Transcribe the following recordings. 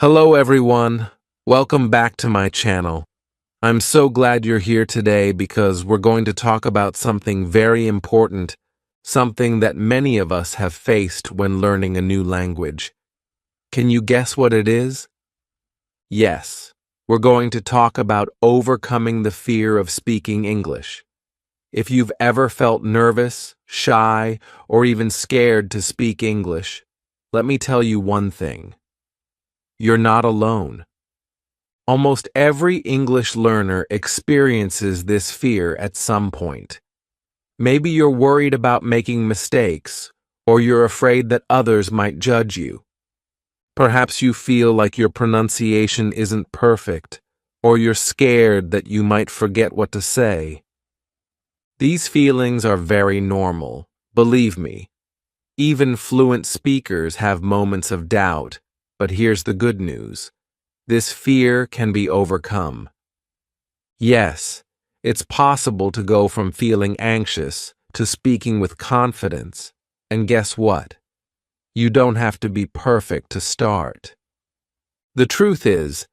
Hello everyone, welcome back to my channel. I'm so glad you're here today because we're going to talk about something very important, something that many of us have faced when learning a new language. Can you guess what it is? Yes, we're going to talk about overcoming the fear of speaking English. If you've ever felt nervous, shy, or even scared to speak English, let me tell you one thing. You're not alone. Almost every English learner experiences this fear at some point. Maybe you're worried about making mistakes, or you're afraid that others might judge you. Perhaps you feel like your pronunciation isn't perfect, or you're scared that you might forget what to say. These feelings are very normal, believe me. Even fluent speakers have moments of doubt. But here's the good news. This fear can be overcome. Yes, it's possible to go from feeling anxious to speaking with confidence. And guess what? You don't have to be perfect to start. The truth is,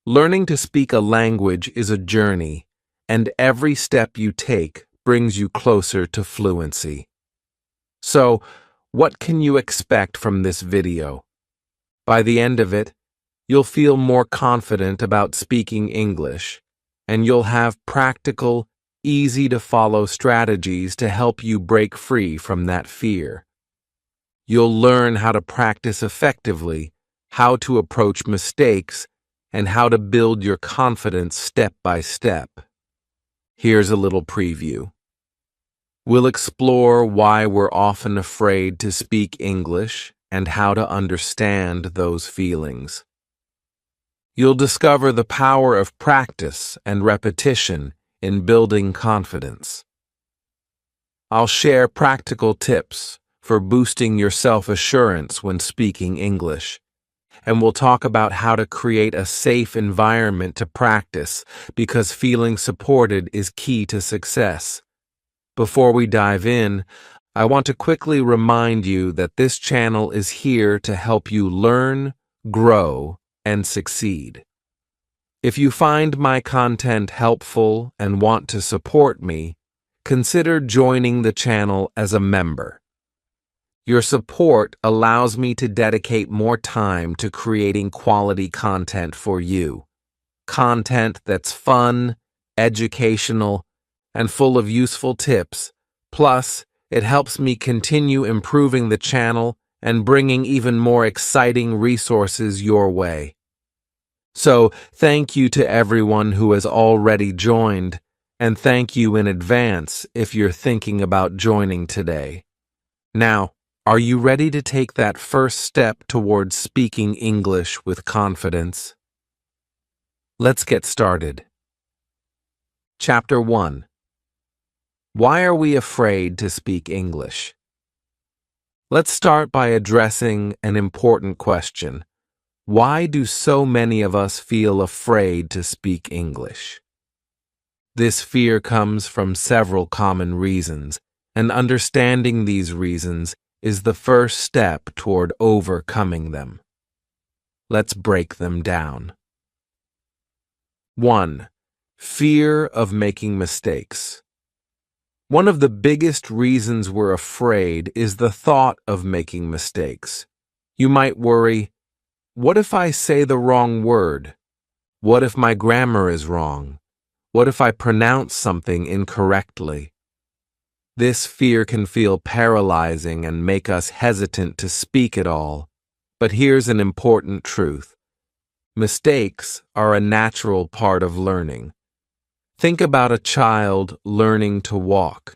learning to speak a language is a journey, and every step you take brings you closer to fluency. So, what can you expect from this video? By the end of it, you'll feel more confident about speaking English, and you'll have practical, easy-to-follow strategies to help you break free from that fear. You'll learn how to practice effectively, how to approach mistakes, and how to build your confidence step by step. Here's a little preview. We'll explore why we're often afraid to speak English and how to understand those feelings. You'll discover the power of practice and repetition in building confidence. I'll share practical tips for boosting your self-assurance when speaking English, and we'll talk about how to create a safe environment to practice because feeling supported is key to success. Before we dive in, I want to quickly remind you that this channel is here to help you learn, grow, and succeed. If you find my content helpful and want to support me, consider joining the channel as a member. Your support allows me to dedicate more time to creating quality content for you. Content that's fun, educational, and full of useful tips, plus it helps me continue improving the channel and bringing even more exciting resources your way. So, thank you to everyone who has already joined, and thank you in advance if you're thinking about joining today. Now, are you ready to take that first step towards speaking English with confidence? Let's get started. Chapter 1. Why are we afraid to speak English? Let's start by addressing an important question. Why do so many of us feel afraid to speak English? This fear comes from several common reasons, and understanding these reasons is the first step toward overcoming them. Let's break them down. 1. Fear of making mistakes. One of the biggest reasons we're afraid is the thought of making mistakes. You might worry, what if I say the wrong word? What if my grammar is wrong? What if I pronounce something incorrectly? This fear can feel paralyzing and make us hesitant to speak at all. But here's an important truth. Mistakes are a natural part of learning. Think about a child learning to walk.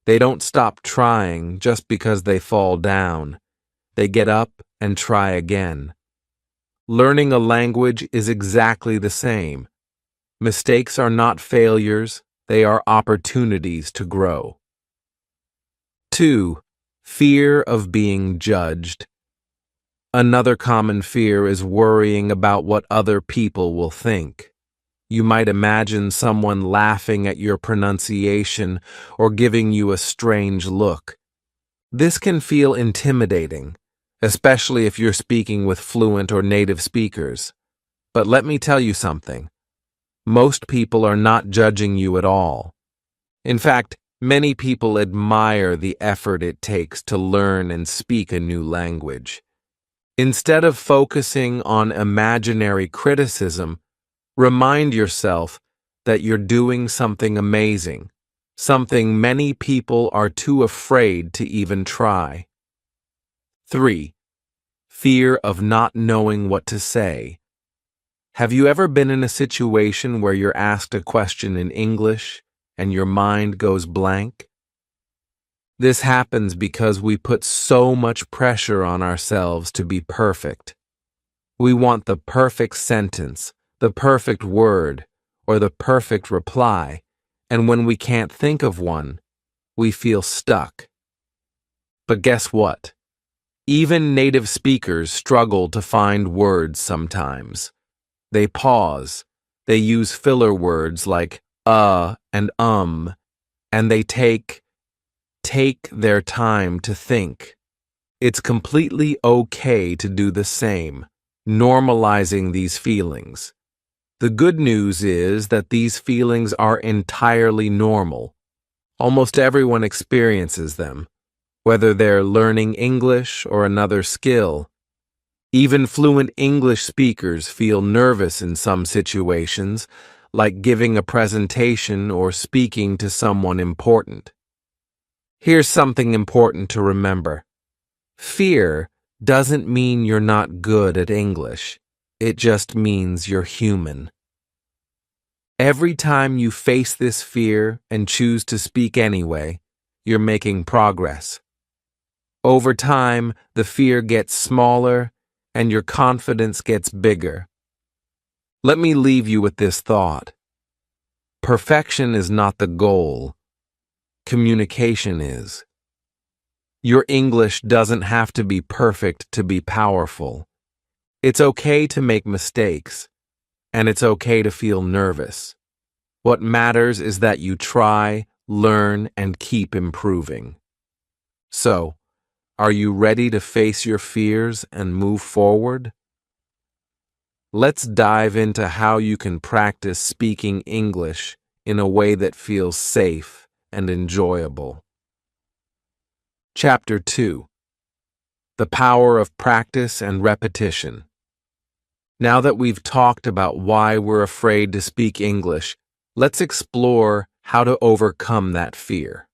They don't stop trying just because they fall down. They get up and try again. Learning a language is exactly the same. Mistakes are not failures, they are opportunities to grow. 2. Fear of being judged. Another common fear is worrying about what other people will think. You might imagine someone laughing at your pronunciation or giving you a strange look. This can feel intimidating, especially if you're speaking with fluent or native speakers. But let me tell you something. Most people are not judging you at all. In fact, many people admire the effort it takes to learn and speak a new language. Instead of focusing on imaginary criticism, remind yourself that you're doing something amazing, something many people are too afraid to even try. 3. Fear of not knowing what to say. Have you ever been in a situation where you're asked a question in English and your mind goes blank? This happens because we put so much pressure on ourselves to be perfect. We want the perfect sentence, the perfect word, or the perfect reply, and when we can't think of one, we feel stuck. But guess what? Even native speakers struggle to find words sometimes. They pause, they use filler words like and they take their time to think. It's completely okay to do the same, normalizing these feelings. The good news is that these feelings are entirely normal. Almost everyone experiences them, whether they're learning English or another skill. Even fluent English speakers feel nervous in some situations, like giving a presentation or speaking to someone important. Here's something important to remember. Fear doesn't mean you're not good at English. It just means you're human. Every time you face this fear and choose to speak anyway, you're making progress. Over time, the fear gets smaller and your confidence gets bigger. Let me leave you with this thought. Perfection is not the goal. Communication is. Your English doesn't have to be perfect to be powerful. It's okay to make mistakes, and it's okay to feel nervous. What matters is that you try, learn, and keep improving. So, are you ready to face your fears and move forward? Let's dive into how you can practice speaking English in a way that feels safe and enjoyable. Chapter 2. The Power of Practice and Repetition. Now that we've talked about why we're afraid to speak English, let's explore how to overcome that fear.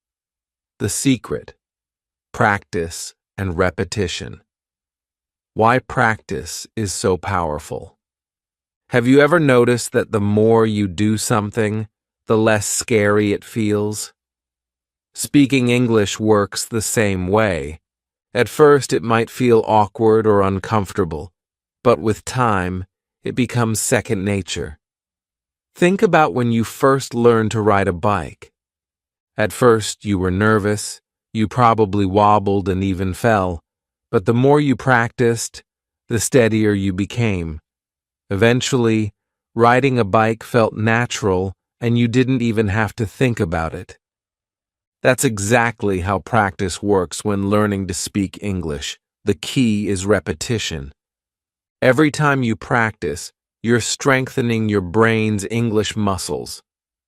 The secret: practice and repetition. Why practice is so powerful. Have you ever noticed that the more you do something, the less scary it feels? Speaking English works the same way. At first, it might feel awkward or uncomfortable, but with time, it becomes second nature. Think about when you first learned to ride a bike. At first, you were nervous, you probably wobbled and even fell, but the more you practiced, the steadier you became. Eventually, riding a bike felt natural and you didn't even have to think about it. That's exactly how practice works when learning to speak English. The key is repetition. Every time you practice, you're strengthening your brain's English muscles.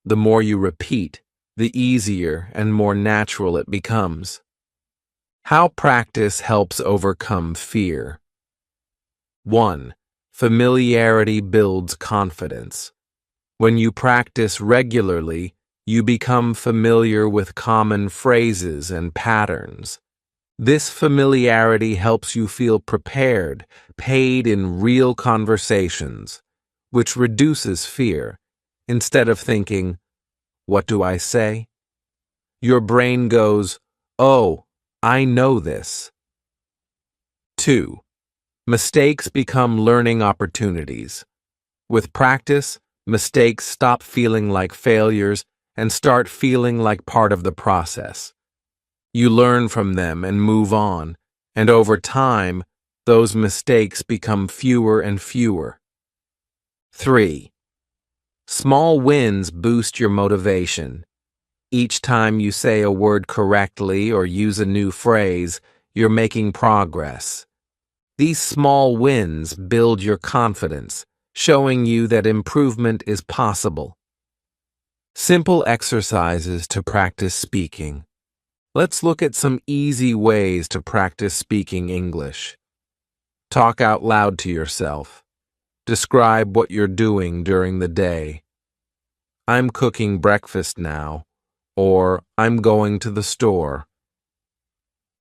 The more you repeat, the easier and more natural it becomes. How practice helps overcome fear. 1. Familiarity builds confidence. When you practice regularly, you become familiar with common phrases and patterns. This familiarity helps you feel prepared, paid in real conversations, which reduces fear. Instead of thinking, "What do I say?" your brain goes, "Oh, I know this." 2. Mistakes become learning opportunities. With practice, mistakes stop feeling like failures and start feeling like part of the process. You learn from them and move on, and over time, those mistakes become fewer and fewer. 3. Small wins boost your motivation. Each time you say a word correctly or use a new phrase, you're making progress. These small wins build your confidence, showing you that improvement is possible. Simple exercises to practice speaking. Let's look at some easy ways to practice speaking English. Talk out loud to yourself. Describe what you're doing during the day. I'm cooking breakfast now, or I'm going to the store.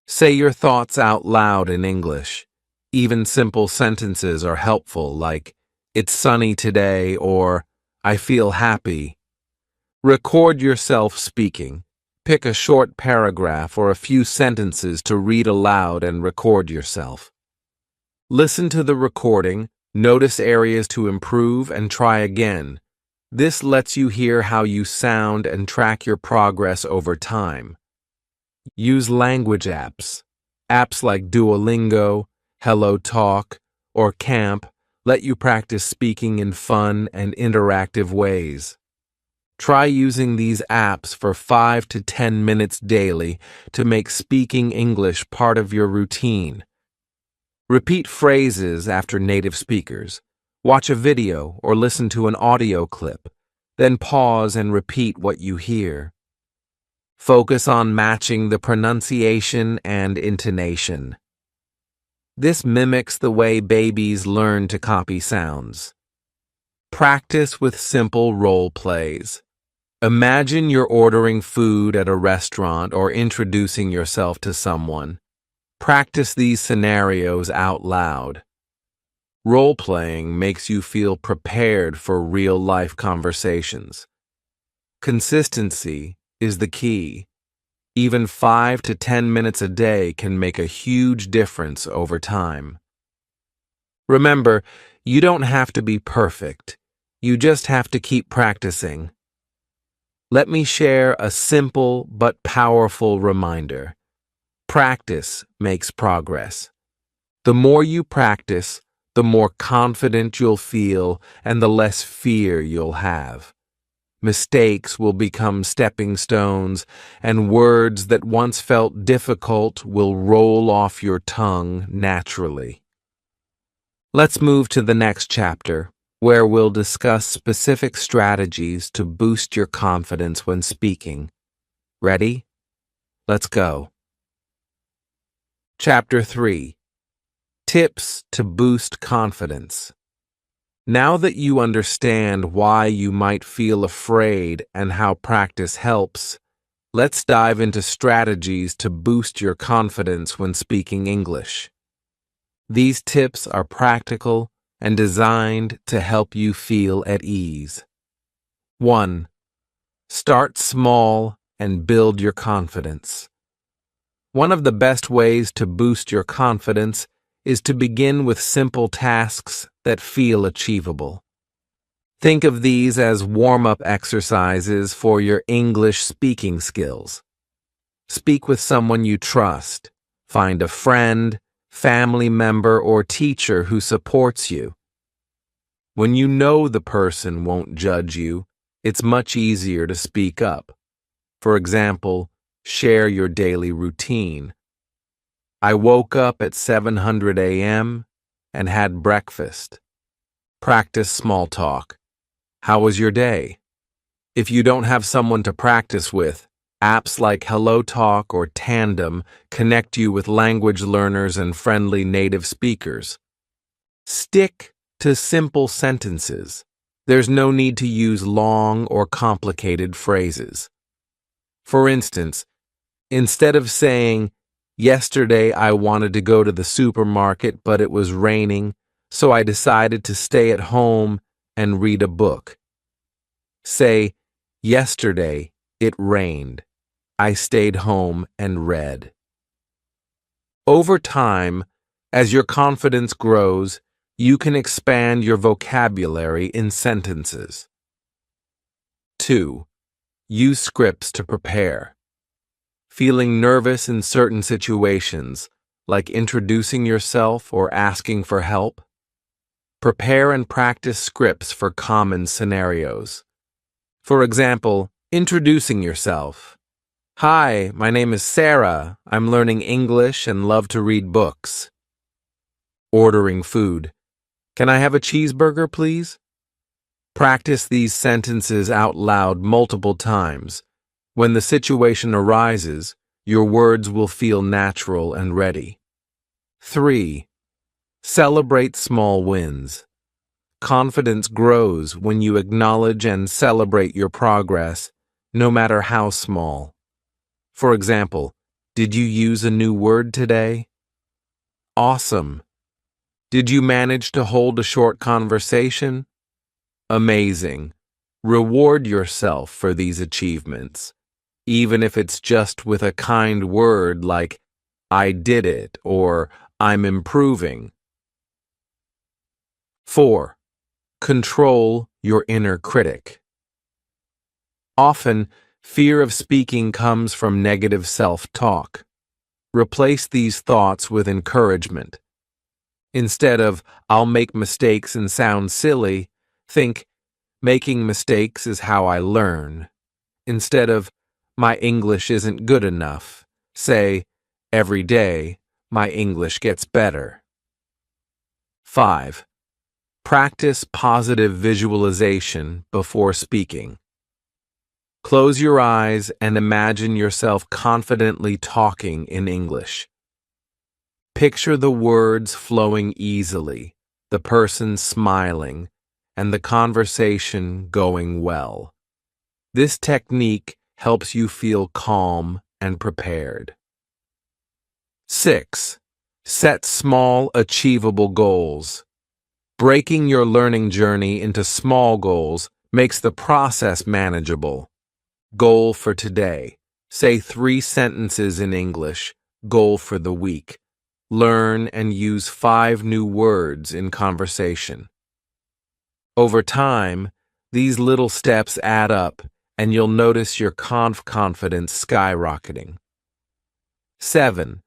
Say your thoughts out loud in English. Even simple sentences are helpful, like, "It's sunny today," or "I feel happy." Record yourself speaking. Pick a short paragraph or a few sentences to read aloud and record yourself. Listen to the recording, notice areas to improve, and try again. This lets you hear how you sound and track your progress over time. Use language apps. Apps like Duolingo, Hello Talk, or Camp let you practice speaking in fun and interactive ways. Try using these apps for 5 to 10 minutes daily to make speaking English part of your routine. Repeat phrases after native speakers. Watch a video or listen to an audio clip, then pause and repeat what you hear. Focus on matching the pronunciation and intonation. This mimics the way babies learn to copy sounds. Practice with simple role plays. Imagine you're ordering food at a restaurant or introducing yourself to someone. Practice these scenarios out loud. Role-playing makes you feel prepared for real-life conversations. Consistency is the key. Even 5 to 10 minutes a day can make a huge difference over time. Remember, you don't have to be perfect. You just have to keep practicing. Let me share a simple but powerful reminder. Practice makes progress. The more you practice, the more confident you'll feel and the less fear you'll have. Mistakes will become stepping stones, and words that once felt difficult will roll off your tongue naturally. Let's move to the next chapter, where we'll discuss specific strategies to boost your confidence when speaking. Ready? Let's go. Chapter 3. Tips to boost confidence. Now that you understand why you might feel afraid and how practice helps, let's dive into strategies to boost your confidence when speaking English. These tips are practical and designed to help you feel at ease. 1. Start small and build your confidence. One of the best ways to boost your confidence is to begin with simple tasks that feel achievable. Think of these as warm-up exercises for your English speaking skills. Speak with someone you trust. Find a friend, family member, or teacher who supports you. When you know the person won't judge you, it's much easier to speak up. For example, share your daily routine. I woke up at 7:00 a.m. and had breakfast. Practice small talk. How was your day? If you don't have someone to practice with, apps like Hello Talk or Tandem connect you with language learners and friendly native speakers. Stick to simple sentences. There's no need to use long or complicated phrases. For instance, instead of saying, "Yesterday I wanted to go to the supermarket, but it was raining, so I decided to stay at home and read a book," say, "Yesterday it rained. I stayed home and read." Over time, as your confidence grows, you can expand your vocabulary in sentences. 2. Use scripts to prepare. Feeling nervous in certain situations, like introducing yourself or asking for help? Prepare and practice scripts for common scenarios. For example, introducing yourself. "Hi, my name is Sarah. I'm learning English and love to read books." ordering food. Can I have a cheeseburger, please? Practice these sentences out loud multiple times. When the situation arises, your words will feel natural and ready. 3. Celebrate small wins. Confidence grows when you acknowledge and celebrate your progress, no matter how small. For example, did you use a new word today? Awesome. Did you manage to hold a short conversation? Amazing. Reward yourself for these achievements, even if it's just with a kind word like, I did it, or I'm improving. 4. Control your inner critic. Often, fear of speaking comes from negative self-talk. Replace these thoughts with encouragement. Instead of, I'll make mistakes and sound silly, think, making mistakes is how I learn. Instead of, my English isn't good enough, say, every day, my English gets better. 5. Practice positive visualization before speaking. Close your eyes and imagine yourself confidently talking in English. Picture the words flowing easily, the person smiling, and the conversation going well. This technique helps you feel calm and prepared. 6. Set small, achievable goals. Breaking your learning journey into small goals makes the process manageable. Goal for today. Say 3 sentences in English. Goal for the week. Learn and use 5 new words in conversation. Over time, these little steps add up, and you'll notice your confidence skyrocketing. 7.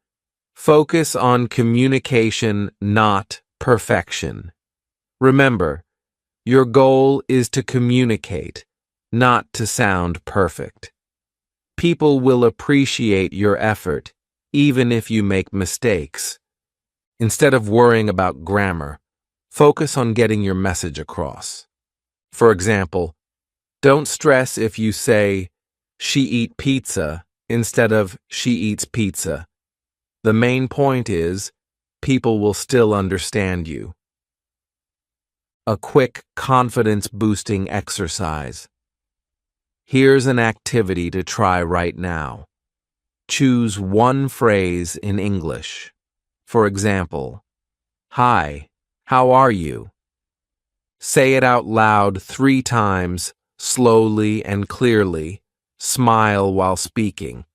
Focus on communication, not perfection. Remember, your goal is to communicate, not to sound perfect. People will appreciate your effort, even if you make mistakes. Instead of worrying about grammar, focus on getting your message across. For example, don't stress if you say, she eat pizza, instead of she eats pizza. The main point is, people will still understand you. A quick confidence-boosting exercise. Here's an activity to try right now. Choose one phrase in English. For example, hi, how are you? Say it out loud 3 times, slowly and clearly. Smile while speaking.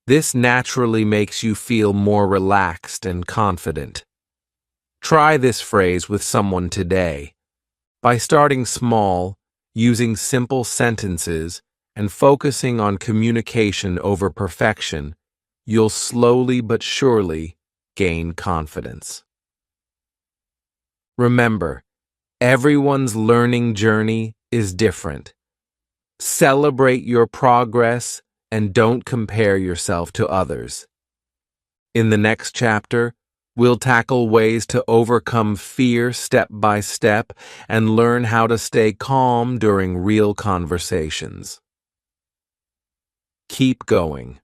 This naturally makes you feel more relaxed and confident. Try this phrase with someone today. By starting small, using simple sentences, and focusing on communication over perfection, you'll slowly but surely gain confidence. Remember, everyone's learning journey is different. Celebrate your progress and don't compare yourself to others. In the next chapter, we'll tackle ways to overcome fear step by step and learn how to stay calm during real conversations. Keep going.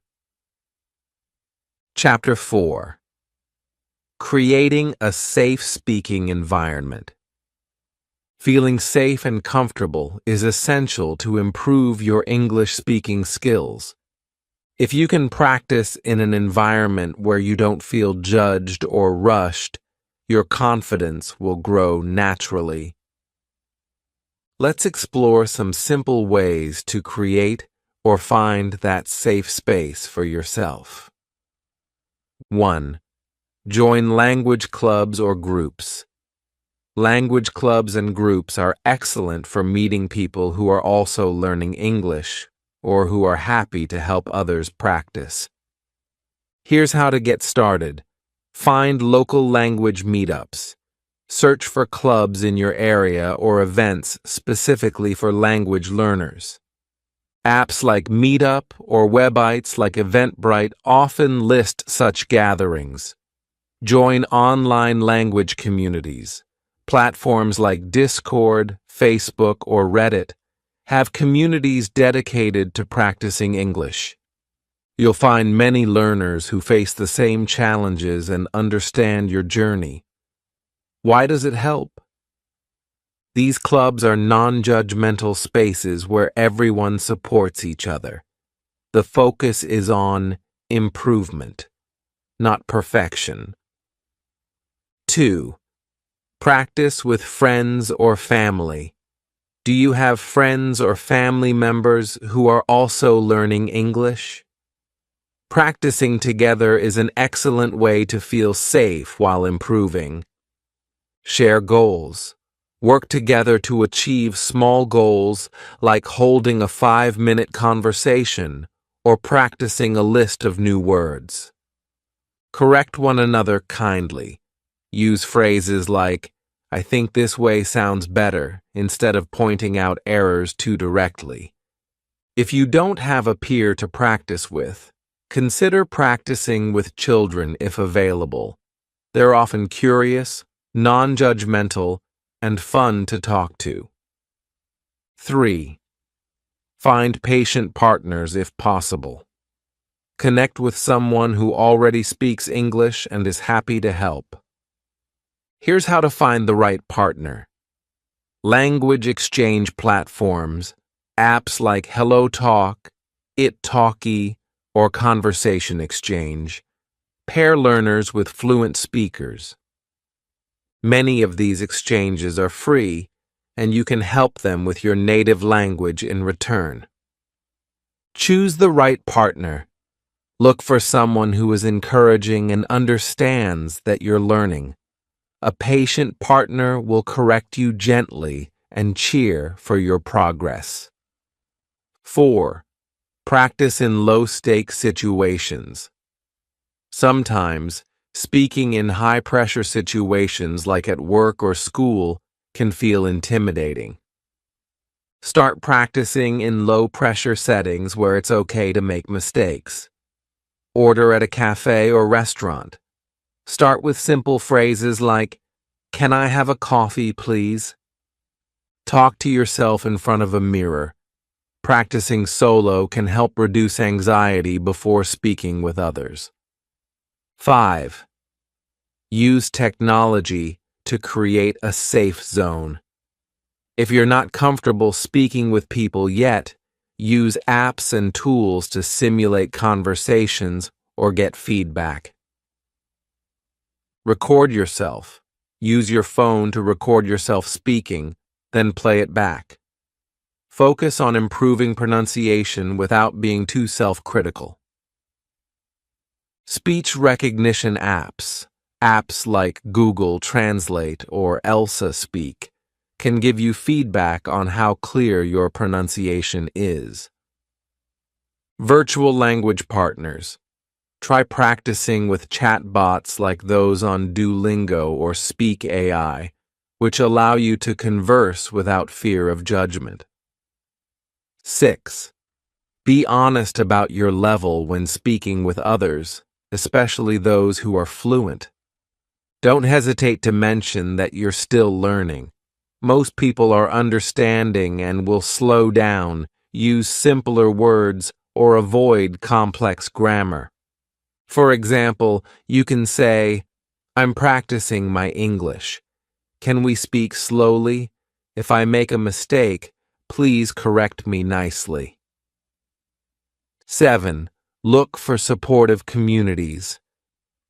Chapter 4. Creating a safe speaking environment. Feeling safe and comfortable is essential to improve your English speaking skills. If you can practice in an environment where you don't feel judged or rushed, your confidence will grow naturally. Let's explore some simple ways to create or find that safe space for yourself. 1. Join language clubs or groups. Language clubs and groups are excellent for meeting people who are also learning English or who are happy to help others practice. Here's how to get started. Find local language meetups. Search for clubs in your area or events specifically for language learners. Apps like Meetup or websites like Eventbrite often list such gatherings. Join online language communities. Platforms like Discord, Facebook, or Reddit have communities dedicated to practicing English. You'll find many learners who face the same challenges and understand your journey. Why does it help? These clubs are non-judgmental spaces where everyone supports each other. The focus is on improvement, not perfection. 2. Practice with friends or family. Do you have friends or family members who are also learning English? Practicing together is an excellent way to feel safe while improving. Share goals. Work together to achieve small goals like holding a 5-minute conversation or practicing a list of new words. Correct one another kindly. Use phrases like, "I think this way sounds better," instead of pointing out errors too directly. If you don't have a peer to practice with, consider practicing with children if available. They're often curious, non-judgmental, and fun to talk to. 3. Find patient partners if possible. Connect with someone who already speaks English and is happy to help. Here's how to find the right partner. Language exchange platforms, apps like HelloTalk, italki, or Conversation Exchange, pair learners with fluent speakers. Many of these exchanges are free, and you can help them with your native language in return. Choose the right partner. Look for someone who is encouraging and understands that you're learning. A patient partner will correct you gently and cheer for your progress. 4. Practice in low-stakes situations. Sometimes, speaking in high-pressure situations like at work or school can feel intimidating. Start practicing in low-pressure settings where it's okay to make mistakes. Order at a cafe or restaurant. Start with simple phrases like, "Can I have a coffee, please?" Talk to yourself in front of a mirror. Practicing solo can help reduce anxiety before speaking with others. 5. Use technology to create a safe zone. If you're not comfortable speaking with people yet, use apps and tools to simulate conversations or get feedback. Record yourself. Use your phone to record yourself speaking, then play it back. Focus on improving pronunciation without being too self-critical. Speech recognition apps, apps like Google Translate or Elsa Speak, can give you feedback on how clear your pronunciation is. Virtual language partners. Try practicing with chatbots like those on Duolingo or Speak AI, which allow you to converse without fear of judgment. 6. Be honest about your level when speaking with others, especially those who are fluent. Don't hesitate to mention that you're still learning. Most people are understanding and will slow down, use simpler words, or avoid complex grammar. For example, you can say, "I'm practicing my English. Can we speak slowly? If I make a mistake, please correct me nicely." 7. Look for supportive communities.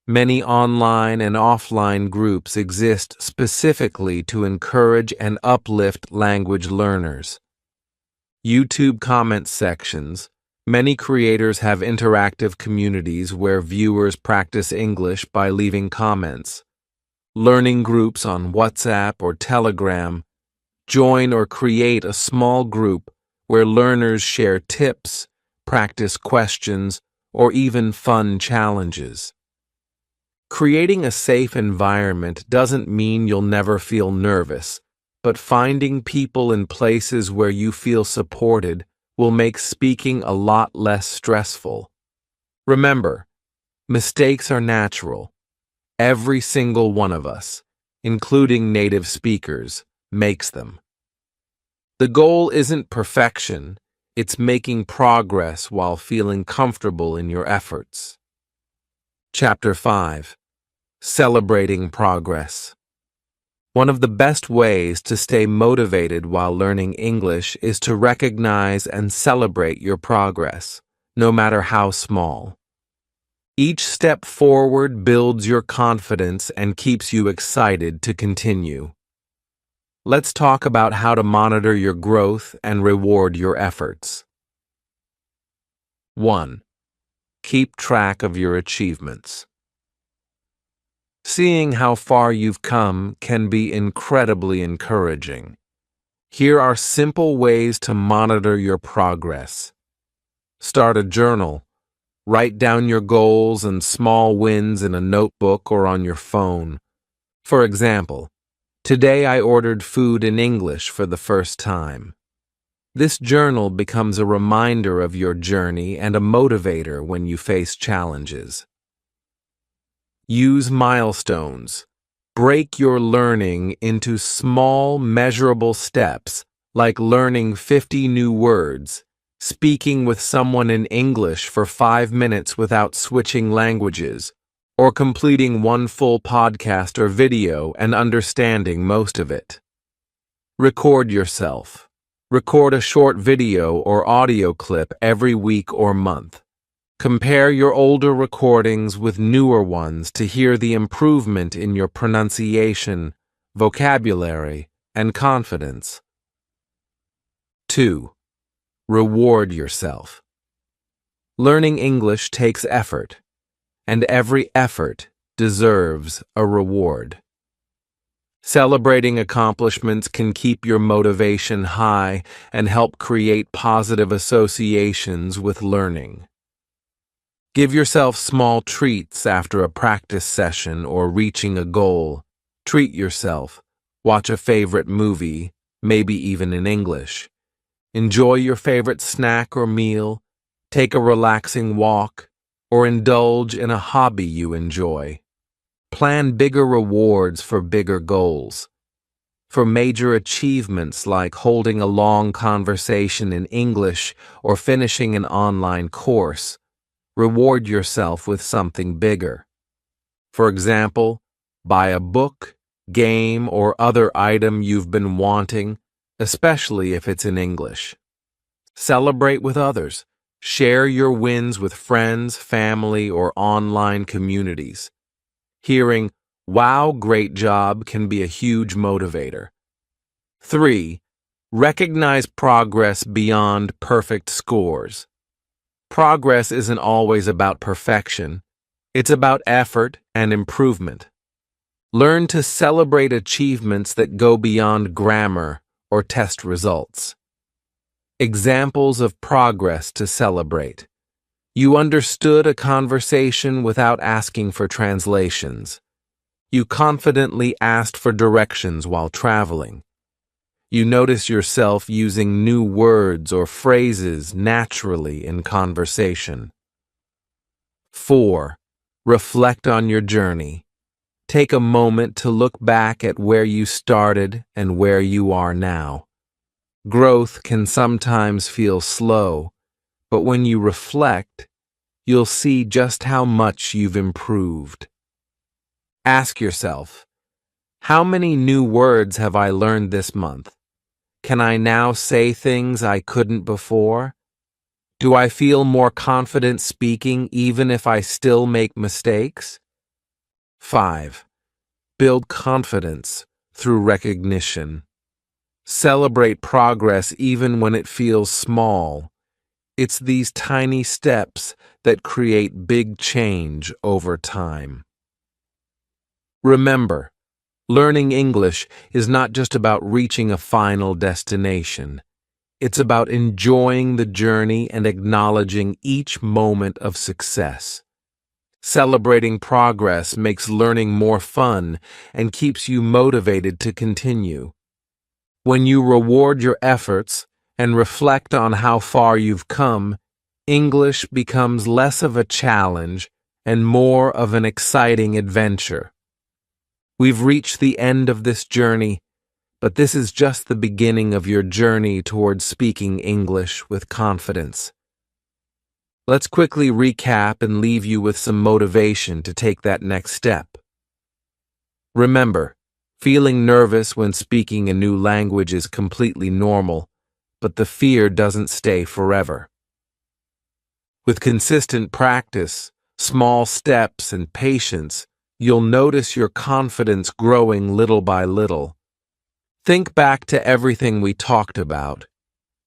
Many online and offline groups exist specifically to encourage and uplift language learners. YouTube comment sections. Many creators have interactive communities where viewers practice English by leaving comments. Learning groups on WhatsApp or Telegram. Join or create a small group where learners share tips, practice questions, or even fun challenges. Creating a safe environment doesn't mean you'll never feel nervous, but finding people in places where you feel supported will make speaking a lot less stressful. Remember, mistakes are natural. Every single one of us, including native speakers, makes them. The goal isn't perfection, it's making progress while feeling comfortable in your efforts. Chapter 5. Celebrating Progress. One of the best ways to stay motivated while learning English is to recognize and celebrate your progress, no matter how small. Each step forward builds your confidence and keeps you excited to continue. Let's talk about how to monitor your growth and reward your efforts. 1. Keep track of your achievements. Seeing how far you've come can be incredibly encouraging. Here are simple ways to monitor your progress. Start a journal. Write down your goals and small wins in a notebook or on your phone. For example, today I ordered food in English for the first time. This journal becomes a reminder of your journey and a motivator when you face challenges. Use milestones. Break your learning into small, measurable steps, like learning 50 new words, speaking with someone in English for 5 minutes without switching languages, or completing one full podcast or video and understanding most of it. Record yourself. Record a short video or audio clip every week or month. Compare your older recordings with newer ones to hear the improvement in your pronunciation, vocabulary, and confidence. 2. Reward yourself. Learning English takes effort, and every effort deserves a reward. Celebrating accomplishments can keep your motivation high and help create positive associations with learning. Give yourself small treats after a practice session or reaching a goal. Treat yourself. Watch a favorite movie, maybe even in English. Enjoy your favorite snack or meal. Take a relaxing walk, or indulge in a hobby you enjoy. Plan bigger rewards for bigger goals. For major achievements like holding a long conversation in English or finishing an online course, reward yourself with something bigger. For example, buy a book, game, or other item you've been wanting, especially if it's in English. Celebrate with others. Share your wins with friends, family, or online communities. Hearing, "Wow, great job," can be a huge motivator. 3. Recognize progress beyond perfect scores. Progress isn't always about perfection. It's about effort and improvement. Learn to celebrate achievements that go beyond grammar or test results. Examples of progress to celebrate. You understood a conversation without asking for translations. You confidently asked for directions while traveling. You notice yourself using new words or phrases naturally in conversation. 4. Reflect on your journey. Take a moment to look back at where you started and where you are now. Growth can sometimes feel slow, but when you reflect, you'll see just how much you've improved. Ask yourself, how many new words have I learned this month? Can I now say things I couldn't before? Do I feel more confident speaking even if I still make mistakes? 5. Build confidence through recognition. Celebrate progress even when it feels small. It's these tiny steps that create big change over time. Remember, learning English is not just about reaching a final destination. It's about enjoying the journey and acknowledging each moment of success. Celebrating progress makes learning more fun and keeps you motivated to continue. When you reward your efforts and reflect on how far you've come, English becomes less of a challenge and more of an exciting adventure. We've reached the end of this journey, but this is just the beginning of your journey towards speaking English with confidence. Let's quickly recap and leave you with some motivation to take that next step. Remember, feeling nervous when speaking a new language is completely normal, but the fear doesn't stay forever. With consistent practice, small steps, and patience, you'll notice your confidence growing little by little. Think back to everything we talked about,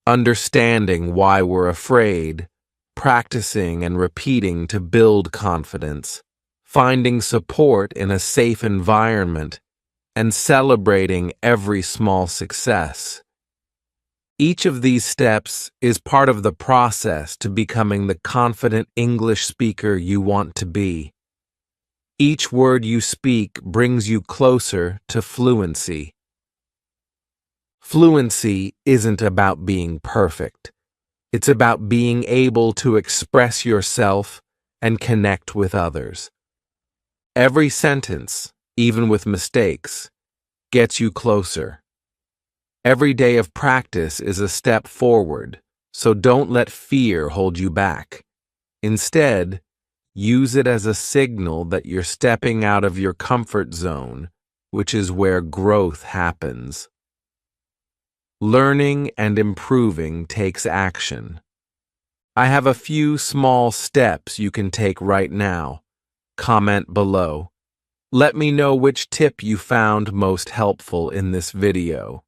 understanding why we're afraid, practicing and repeating to build confidence, finding support in a safe environment, and celebrating every small success. Each of these steps is part of the process to becoming the confident English speaker you want to be. Each word you speak brings you closer to fluency. Fluency isn't about being perfect. It's about being able to express yourself and connect with others. Every sentence, even with mistakes, gets you closer. Every day of practice is a step forward, so don't let fear hold you back. Instead, use it as a signal that you're stepping out of your comfort zone, which is where growth happens. Learning and improving takes action. I have a few small steps you can take right now. Comment below. Let me know which tip you found most helpful in this video.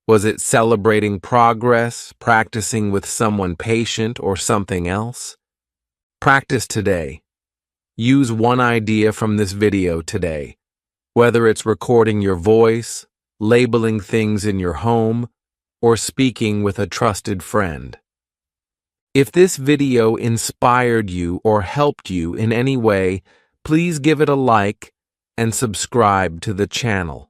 Was it celebrating progress, practicing with someone patient, or something else? Practice today. Use one idea from this video today, whether it's recording your voice, labeling things in your home, or speaking with a trusted friend. If this video inspired you or helped you in any way, please give it a like and subscribe to the channel.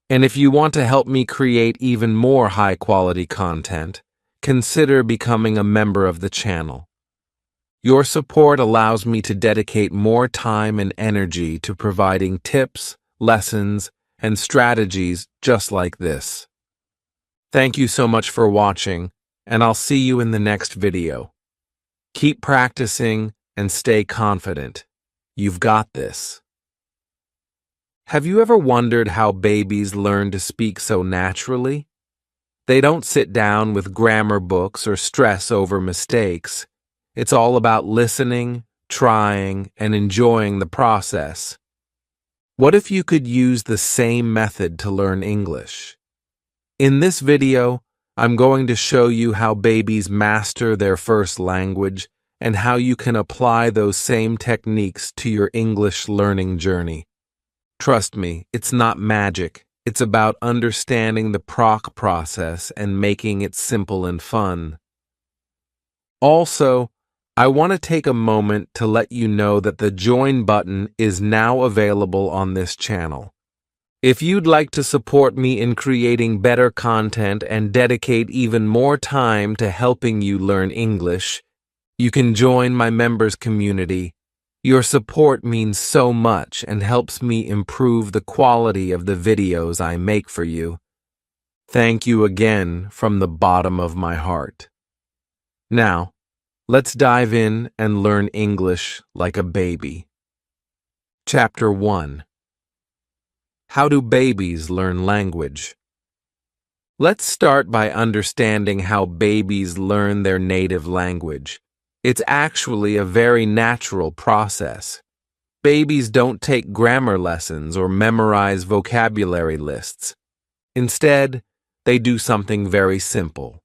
And if you want to help me create even more high-quality content, consider becoming a member of the channel. Your support allows me to dedicate more time and energy to providing tips, lessons, and strategies just like this. Thank you so much for watching, and I'll see you in the next video. Keep practicing and stay confident. You've got this. Have you ever wondered how babies learn to speak so naturally? They don't sit down with grammar books or stress over mistakes. It's all about listening, trying, and enjoying the process. What if you could use the same method to learn English? In this video, I'm going to show you how babies master their first language and how you can apply those same techniques to your English learning journey. Trust me, it's not magic. It's about understanding the process and making it simple and fun. Also, I want to take a moment to let you know that the join button is now available on this channel. If you'd like to support me in creating better content and dedicate even more time to helping you learn English, you can join my members community. Your support means so much and helps me improve the quality of the videos I make for you. Thank you again from the bottom of my heart. Now, let's dive in and learn English like a baby. Chapter 1. How do babies learn language? Let's start by understanding how babies learn their native language. It's actually a very natural process. Babies don't take grammar lessons or memorize vocabulary lists. Instead, they do something very simple.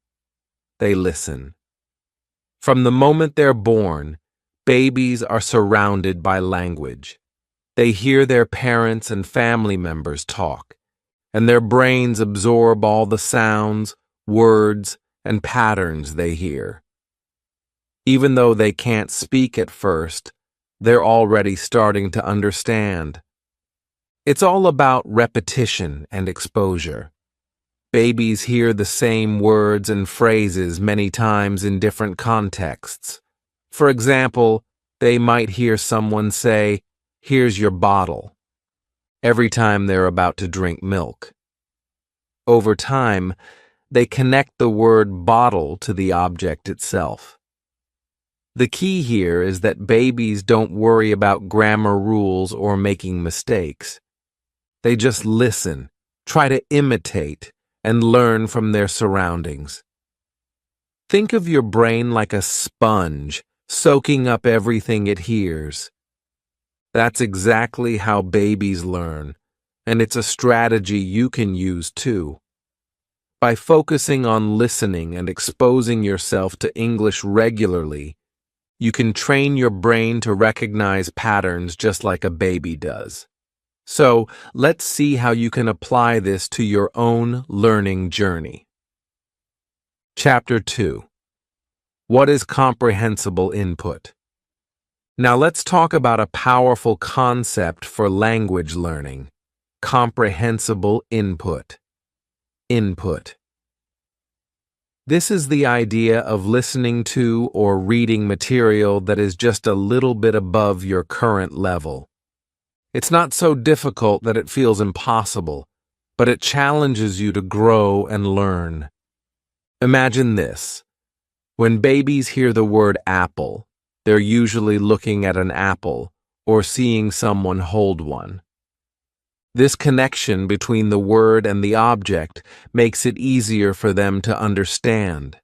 They listen. From the moment they're born, babies are surrounded by language. They hear their parents and family members talk, and their brains absorb all the sounds, words, and patterns they hear. Even though they can't speak at first, they're already starting to understand. It's all about repetition and exposure. Babies hear the same words and phrases many times in different contexts. For example, They might hear someone say, "Here's your bottle," every time they're about to drink milk. Over time, they connect the word bottle to the object itself. The key here is that babies don't worry about grammar rules or making mistakes. They just listen, try to imitate, and learn from their surroundings. Think of your brain like a sponge, soaking up everything it hears. That's exactly how babies learn, and it's a strategy you can use too. By focusing on listening and exposing yourself to English regularly, you can train your brain to recognize patterns just like a baby does. So, let's see how you can apply this to your own learning journey. Chapter 2. What is comprehensible input? Now let's talk about a powerful concept for language learning: comprehensible input. Input. This is the idea of listening to or reading material that is just a little bit above your current level. It's not so difficult that it feels impossible, but it challenges you to grow and learn. Imagine this. When babies hear the word apple, they're usually looking at an apple or seeing someone hold one. This connection between the word and the object makes it easier for them to understand.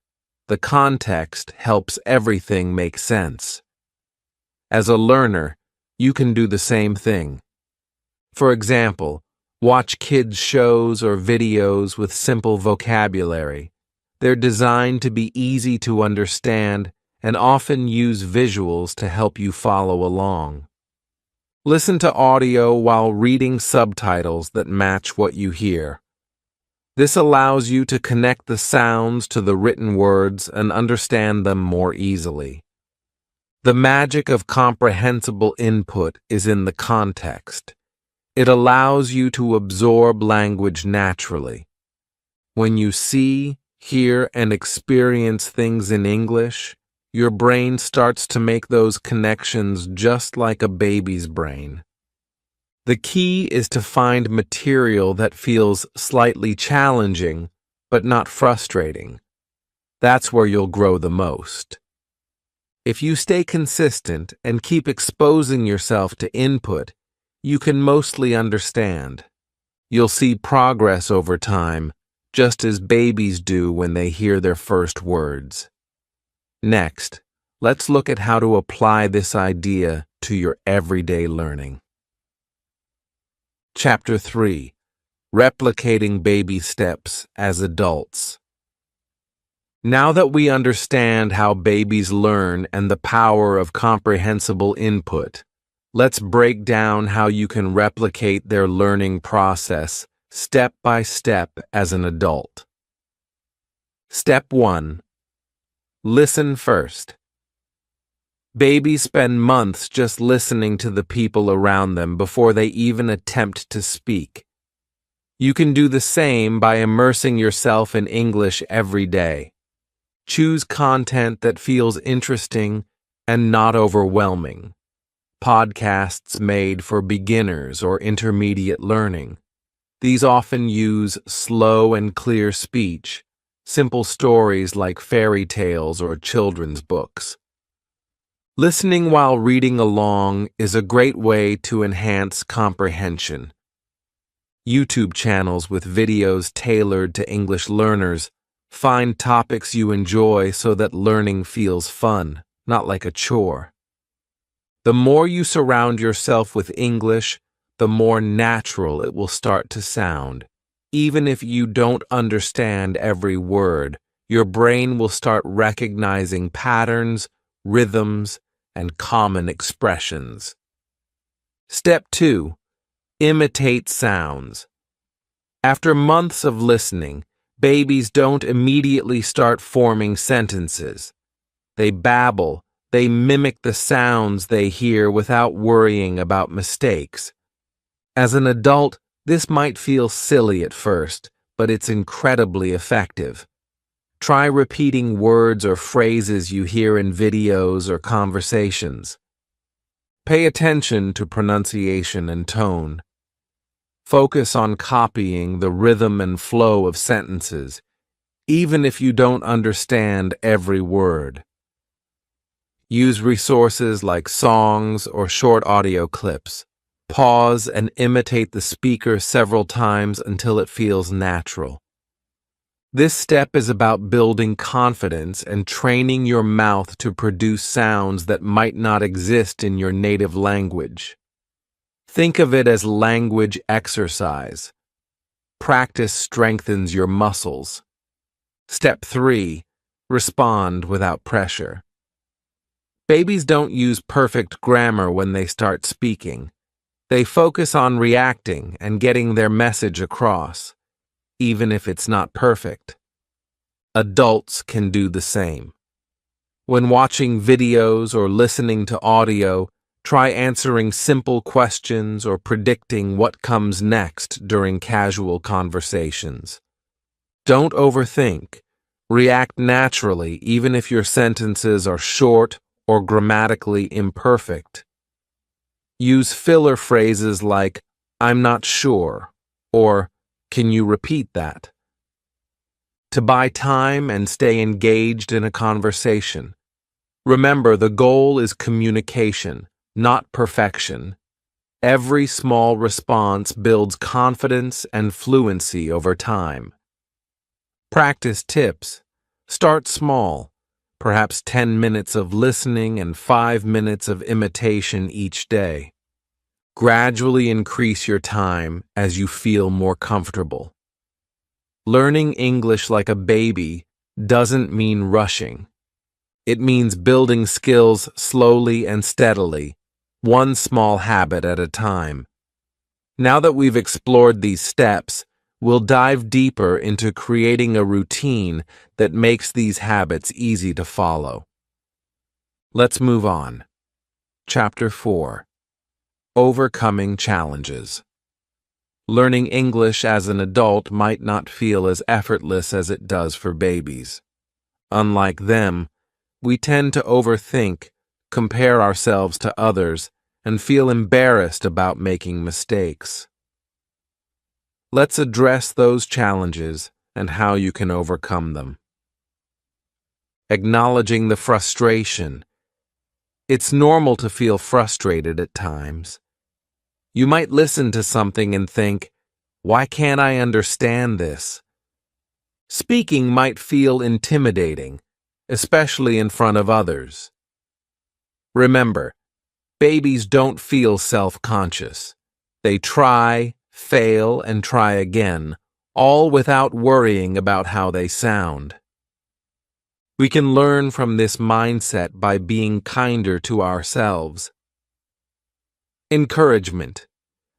The context helps everything make sense. As a learner, you can do the same thing. For example, watch kids' shows or videos with simple vocabulary. They're designed to be easy to understand and often use visuals to help you follow along. Listen to audio while reading subtitles that match what you hear. This allows you to connect the sounds to the written words and understand them more easily. The magic of comprehensible input is in the context. It allows you to absorb language naturally. When you see, hear, and experience things in English, your brain starts to make those connections just like a baby's brain. The key is to find material that feels slightly challenging, but not frustrating. That's where you'll grow the most. If you stay consistent and keep exposing yourself to input, you can mostly understand. You'll see progress over time, just as babies do when they hear their first words. Next, let's look at how to apply this idea to your everyday learning. Chapter 3. Replicating baby steps as adults. Now that we understand how babies learn and the power of comprehensible input, let's break down how you can replicate their learning process step by step as an adult. Step 1. Listen first. Babies spend months just listening to the people around them before they even attempt to speak. You can do the same by immersing yourself in English every day. Choose content that feels interesting and not overwhelming. Podcasts made for beginners or intermediate learning. These often use slow and clear speech, simple stories like fairy tales or children's books. Listening while reading along is a great way to enhance comprehension. YouTube channels with videos tailored to English learners find topics you enjoy so that learning feels fun, not like a chore. The more you surround yourself with English, the more natural it will start to sound. Even if you don't understand every word, your brain will start recognizing patterns, rhythms, and common expressions. Step 2. Imitate sounds. After months of listening, babies don't immediately start forming sentences. They babble, they mimic the sounds they hear without worrying about mistakes. As an adult, this might feel silly at first, but it's incredibly effective. Try repeating words or phrases you hear in videos or conversations. Pay attention to pronunciation and tone. Focus on copying the rhythm and flow of sentences, even if you don't understand every word. Use resources like songs or short audio clips. Pause and imitate the speaker several times until it feels natural. This step is about building confidence and training your mouth to produce sounds that might not exist in your native language. Think of it as language exercise. Practice strengthens your muscles. Step 3. Respond without pressure. Babies don't use perfect grammar when they start speaking. They focus on reacting and getting their message across, even if it's not perfect. Adults can do the same. When watching videos or listening to audio, try answering simple questions or predicting what comes next during casual conversations. Don't overthink. React naturally, even if your sentences are short or grammatically imperfect. Use filler phrases like, "I'm not sure," or "Can you repeat that?" to buy time and stay engaged in a conversation. Remember, the goal is communication, not perfection. Every small response builds confidence and fluency over time. Practice tips. Start small, perhaps 10 minutes of listening and 5 minutes of imitation each day. Gradually increase your time as you feel more comfortable. Learning English like a baby doesn't mean rushing. It means building skills slowly and steadily, one small habit at a time. Now that we've explored these steps, we'll dive deeper into creating a routine that makes these habits easy to follow. Let's move on. Chapter 4. Overcoming Challenges. Learning English as an adult might not feel as effortless as it does for babies. Unlike them, we tend to overthink, compare ourselves to others, and feel embarrassed about making mistakes. Let's address those challenges and how you can overcome them. Acknowledging the frustration. It's normal to feel frustrated at times. You might listen to something and think, "Why can't I understand this?" Speaking might feel intimidating, especially in front of others. Remember, babies don't feel self-conscious. They try, fail, and try again, all without worrying about how they sound. We can learn from this mindset by being kinder to ourselves. Encouragement.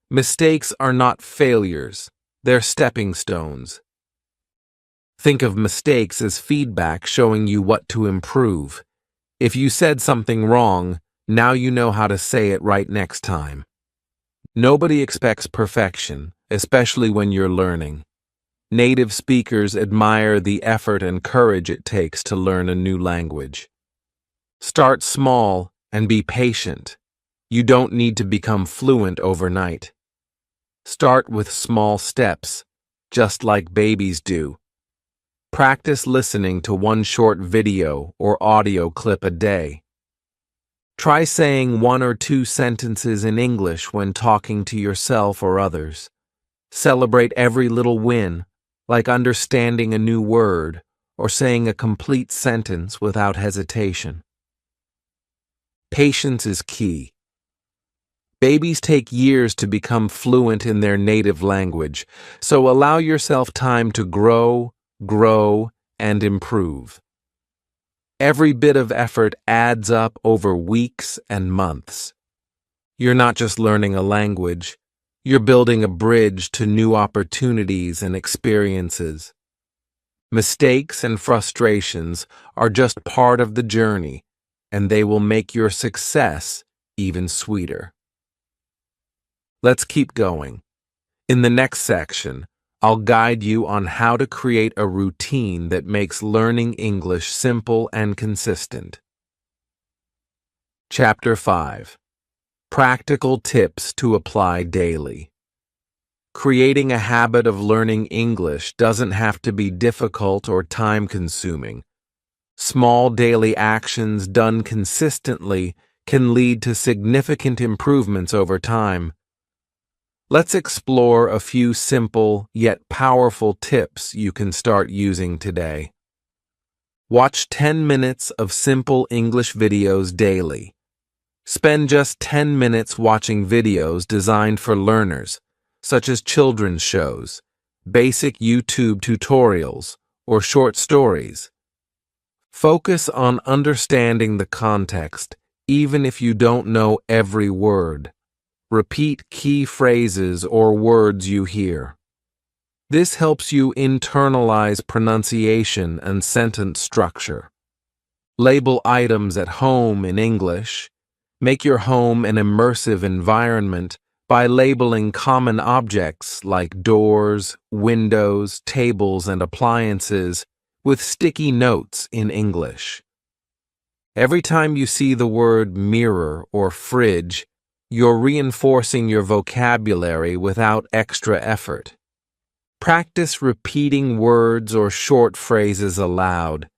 Mistakes are not failures, they're stepping stones. Think of mistakes as feedback showing you what to improve. If you said something wrong, now you know how to say it right next time. Nobody expects perfection, especially when you're learning. Native speakers admire the effort and courage it takes to learn a new language. Start small and be patient. You don't need to become fluent overnight. Start with small steps, just like babies do. Practice listening to one short video or audio clip a day. Try saying 1 or 2 sentences in English when talking to yourself or others. Celebrate every little win, like understanding a new word or saying a complete sentence without hesitation. Patience is key. Babies take years to become fluent in their native language, so allow yourself time to grow, and improve. Every bit of effort adds up over weeks and months. You're not just learning a language, you're building a bridge to new opportunities and experiences. Mistakes and frustrations are just part of the journey, and they will make your success even sweeter. Let's keep going. In the next section, I'll guide you on how to create a routine that makes learning English simple and consistent. Chapter 5. Practical tips to apply daily. Creating a habit of learning English doesn't have to be difficult or time-consuming. Small daily actions done consistently can lead to significant improvements over time. Let's explore a few simple yet powerful tips you can start using today. Watch 10 minutes of simple English videos daily. Spend just 10 minutes watching videos designed for learners, such as children's shows, basic YouTube tutorials, or short stories. Focus on understanding the context, even if you don't know every word. Repeat key phrases or words you hear. This helps you internalize pronunciation and sentence structure. Label items at home in English. Make your home an immersive environment by labeling common objects like doors, windows, tables, and appliances with sticky notes in English. Every time you see the word mirror or fridge, you're reinforcing your vocabulary without extra effort. Practice repeating words or short phrases aloud.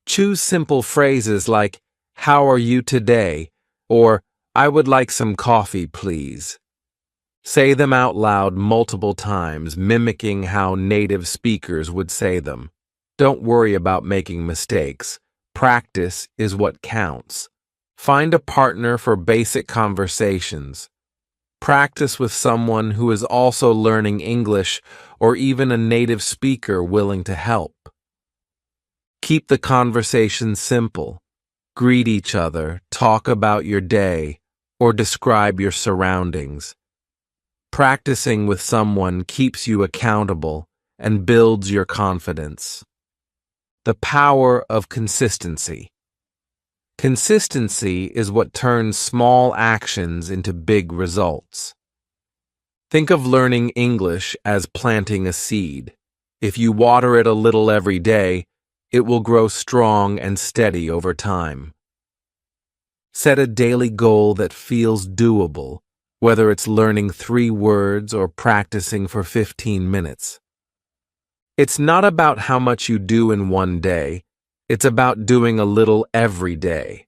Choose simple phrases like, "How are you today?" or "I would like some coffee, please." Say them out loud multiple times, mimicking how native speakers would say them. Don't worry about making mistakes. Practice is what counts. Find a partner for basic conversations. Practice with someone who is also learning English or even a native speaker willing to help. Keep the conversation simple. Greet each other, talk about your day, or describe your surroundings. Practicing with someone keeps you accountable and builds your confidence. The power of consistency. Consistency is what turns small actions into big results. Think of learning English as planting a seed. If you water it a little every day, it will grow strong and steady over time. Set a daily goal that feels doable, whether it's learning 3 words or practicing for 15 minutes. It's not about how much you do in one day. It's about doing a little every day.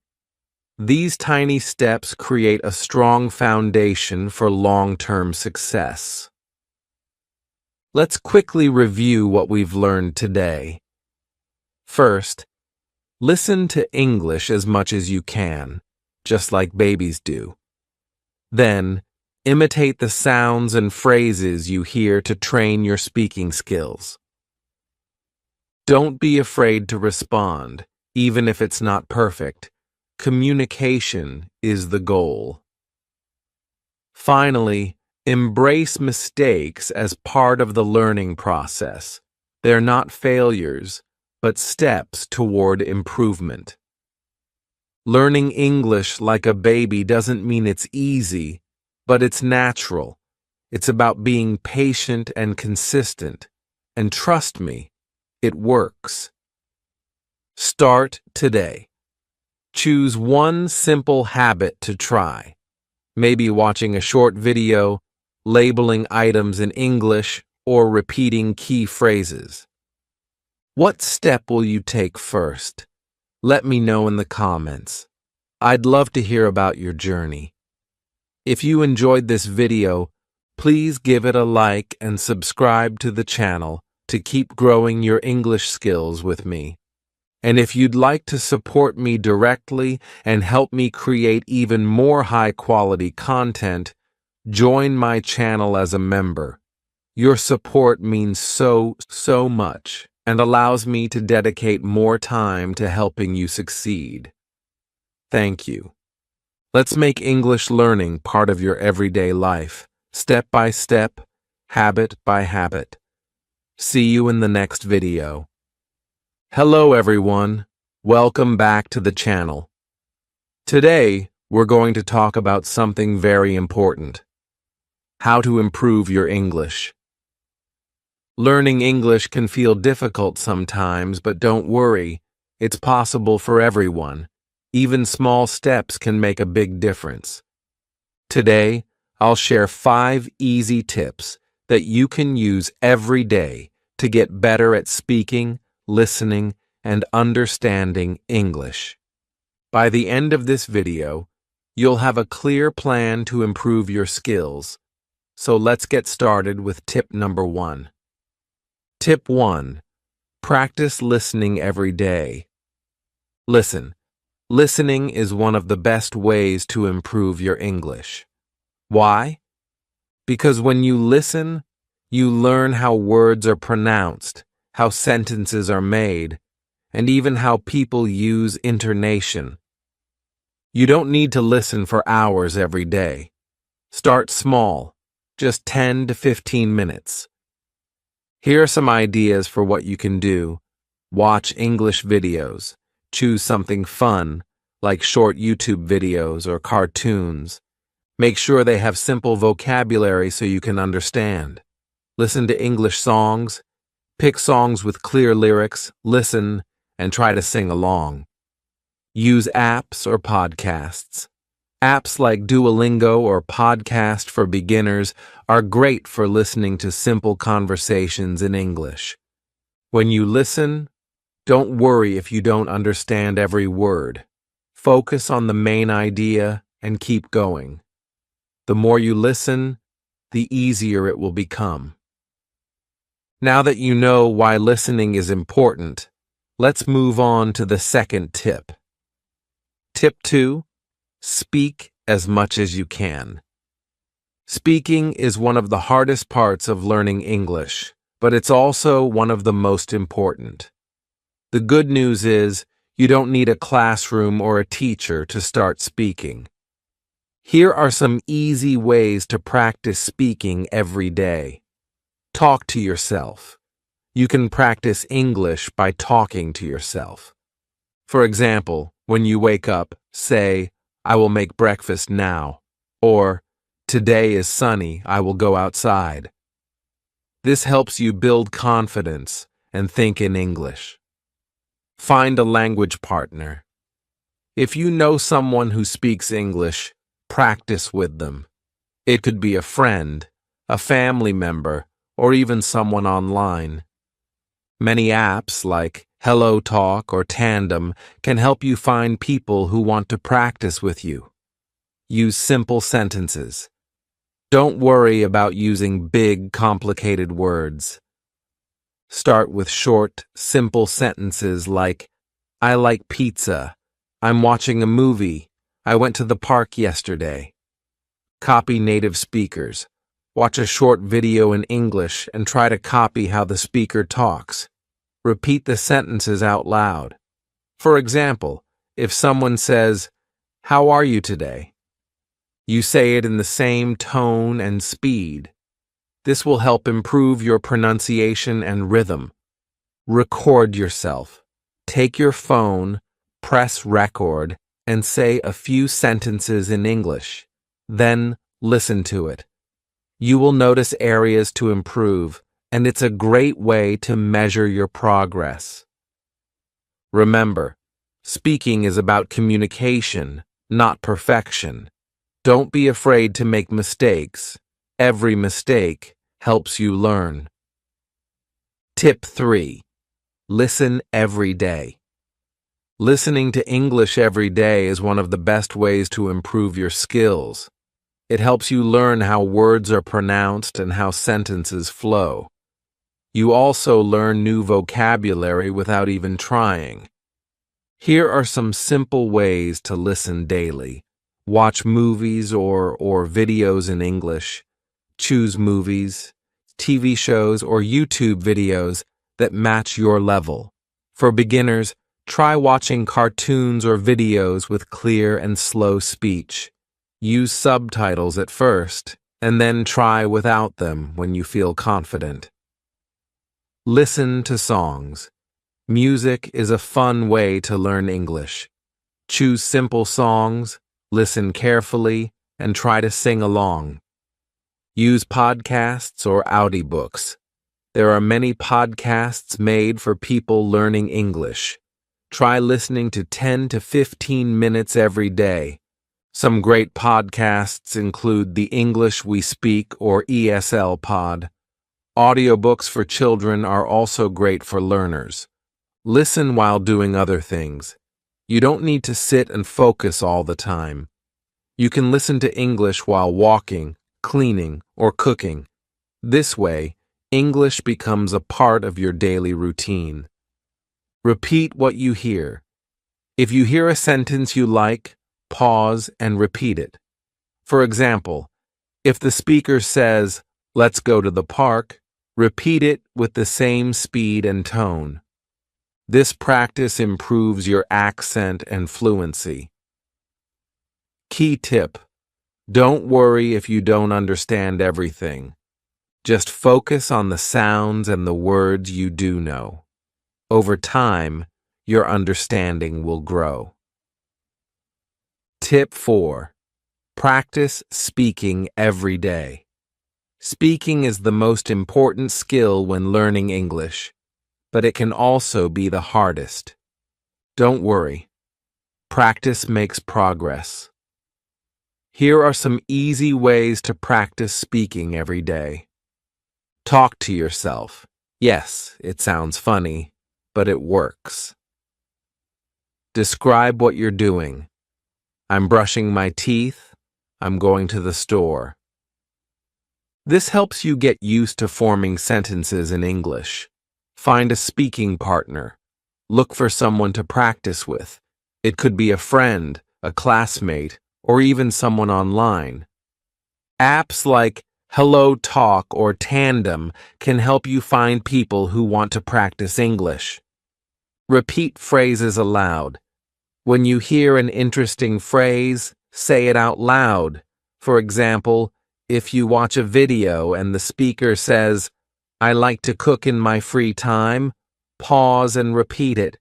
These tiny steps create a strong foundation for long-term success. Let's quickly review what we've learned today. First, listen to English as much as you can, just like babies do. Then, imitate the sounds and phrases you hear to train your speaking skills. Don't be afraid to respond, even if it's not perfect. Communication is the goal. Finally, embrace mistakes as part of the learning process. They're not failures, but steps toward improvement. Learning English like a baby doesn't mean it's easy, but it's natural. It's about being patient and consistent. And trust me, it works. Start today. Choose one simple habit to try. Maybe watching a short video, labeling items in English, or repeating key phrases. What step will you take first? Let me know in the comments. I'd love to hear about your journey. If you enjoyed this video, please give it a like and subscribe to the channel to keep growing your English skills with me. And if you'd like to support me directly and help me create even more high-quality content, join my channel as a member. Your support means so much and allows me to dedicate more time to helping you succeed. Thank you. Let's make English learning part of your everyday life, step by step, habit by habit. See you in the next video. Hello everyone, welcome back to the channel. Today, we're going to talk about something very important. How to improve your English. Learning English can feel difficult sometimes, but don't worry, it's possible for everyone. Even small steps can make a big difference. Today, I'll share 5 easy tips that you can use every day to get better at speaking, listening, and understanding English. By the end of this video, you'll have a clear plan to improve your skills. So let's get started with tip number 1. Tip 1. Practice listening every day. Listen. Listening is one of the best ways to improve your English. Why? Because when you listen, you learn how words are pronounced, how sentences are made, and even how people use intonation. You don't need to listen for hours every day. Start small, just 10 to 15 minutes. Here are some ideas for what you can do. Watch English videos. Choose something fun, like short YouTube videos or cartoons. Make sure they have simple vocabulary so you can understand. Listen to English songs. Pick songs with clear lyrics, listen, and try to sing along. Use apps or podcasts. Apps like Duolingo or Podcast for Beginners are great for listening to simple conversations in English. When you listen, don't worry if you don't understand every word. Focus on the main idea and keep going. The more you listen, the easier it will become. Now that you know why listening is important, let's move on to the second tip. Tip 2. Speak as much as you can. Speaking is one of the hardest parts of learning English, but it's also one of the most important. The good news is, you don't need a classroom or a teacher to start speaking. Here are some easy ways to practice speaking every day. Talk to yourself. You can practice English by talking to yourself. For example, when you wake up, say, "I will make breakfast now," or "Today is sunny, I will go outside." This helps you build confidence and think in English. Find a language partner. If you know someone who speaks English, practice with them. It could be a friend, a family member, or even someone online. Many apps like Hello Talk or Tandem can help you find people who want to practice with you. Use simple sentences. Don't worry about using big, complicated words. Start with short, simple sentences like, "I like pizza," "I'm watching a movie," "I went to the park yesterday." Copy native speakers. Watch a short video in English and try to copy how the speaker talks. Repeat the sentences out loud. For example, if someone says, "How are you today?" you say it in the same tone and speed. This will help improve your pronunciation and rhythm. Record yourself. Take your phone, press record, and say a few sentences in English. Then listen to it. You will notice areas to improve, and it's a great way to measure your progress. Remember, speaking is about communication, not perfection. Don't be afraid to make mistakes. Every mistake helps you learn. Tip 3. Listen every day. Listening to English every day is one of the best ways to improve your skills. It helps you learn how words are pronounced and how sentences flow. You also learn new vocabulary without even trying. Here are some simple ways to listen daily. Watch movies or videos in English. Choose movies, TV shows, or YouTube videos that match your level. For beginners, try watching cartoons or videos with clear and slow speech. Use subtitles at first, and then try without them when you feel confident. Listen to songs. Music is a fun way to learn English. Choose simple songs, listen carefully, and try to sing along. Use podcasts or audiobooks. There are many podcasts made for people learning English. Try listening to 10 to 15 minutes every day. Some great podcasts include the English We Speak or ESL pod. Audiobooks for children are also great for learners. Listen while doing other things. You don't need to sit and focus all the time. You can listen to English while walking, cleaning, or cooking. This way, English becomes a part of your daily routine. Repeat what you hear. If you hear a sentence you like, pause and repeat it. For example, if the speaker says, "Let's go to the park," repeat it with the same speed and tone. This practice improves your accent and fluency. Key tip: don't worry if you don't understand everything. Just focus on the sounds and the words you do know. Over time, your understanding will grow. Tip 4. Practice speaking every day. Speaking is the most important skill when learning English, but it can also be the hardest. Don't worry. Practice makes progress. Here are some easy ways to practice speaking every day. Talk to yourself. Yes, it sounds funny, but it works. Describe what you're doing. I'm brushing my teeth. I'm going to the store. This helps you get used to forming sentences in English. Find a speaking partner. Look for someone to practice with. It could be a friend, a classmate, or even someone online. Apps like Hello Talk or Tandem can help you find people who want to practice English. Repeat phrases aloud. When you hear an interesting phrase, say it out loud. For example, if you watch a video and the speaker says, "I like to cook in my free time," pause and repeat it.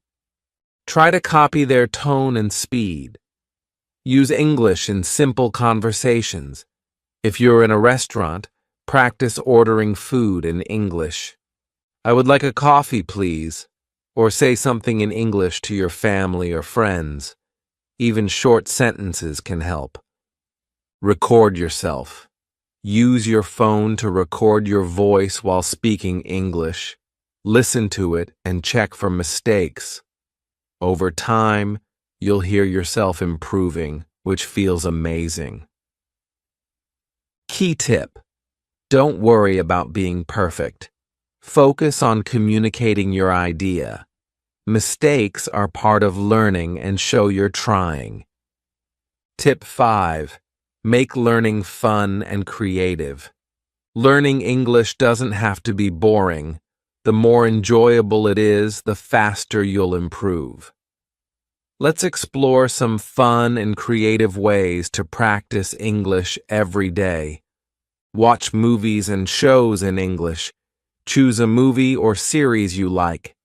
Try to copy their tone and speed. Use English in simple conversations. If you're in a restaurant, practice ordering food in English. "I would like a coffee, please," or say something in English to your family or friends. Even short sentences can help. Record yourself. Use your phone to record your voice while speaking English. Listen to it and check for mistakes. Over time, you'll hear yourself improving, which feels amazing. Key tip: don't worry about being perfect. Focus on communicating your idea. Mistakes are part of learning and show you're trying. Tip 5. Make learning fun and creative. Learning English doesn't have to be boring. The more enjoyable it is, the faster you'll improve. Let's explore some fun and creative ways to practice English every day. Watch movies and shows in English. Choose a movie or series you like.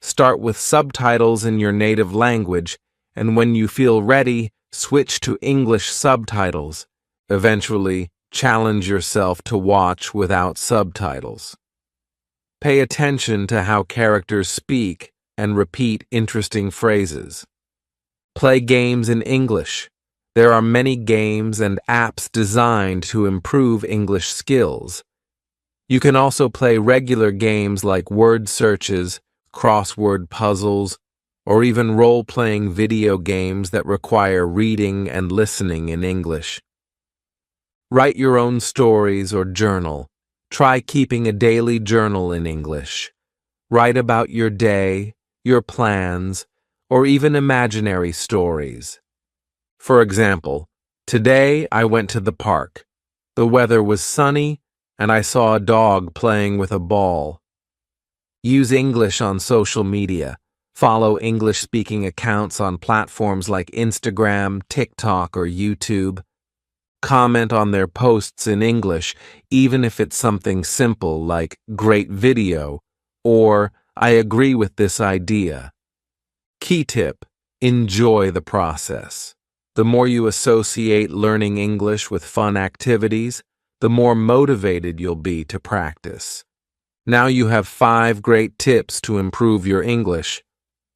Start with subtitles in your native language, and when you feel ready, switch to English subtitles. Eventually, challenge yourself to watch without subtitles. Pay attention to how characters speak and repeat interesting phrases. Play games in English. There are many games and apps designed to improve English skills. You can also play regular games like word searches, crossword puzzles, or even role-playing video games that require reading and listening in English. Write your own stories or journal. Try keeping a daily journal in English. Write about your day, your plans, or even imaginary stories. For example, today I went to the park. The weather was sunny, and I saw a dog playing with a ball. Use English on social media. Follow English-speaking accounts on platforms like Instagram, TikTok, or YouTube. Comment on their posts in English, even if it's something simple like "great video" or "I agree with this idea." Key tip: enjoy the process. The more you associate learning English with fun activities, the more motivated you'll be to practice. Now you have 5 great tips to improve your English.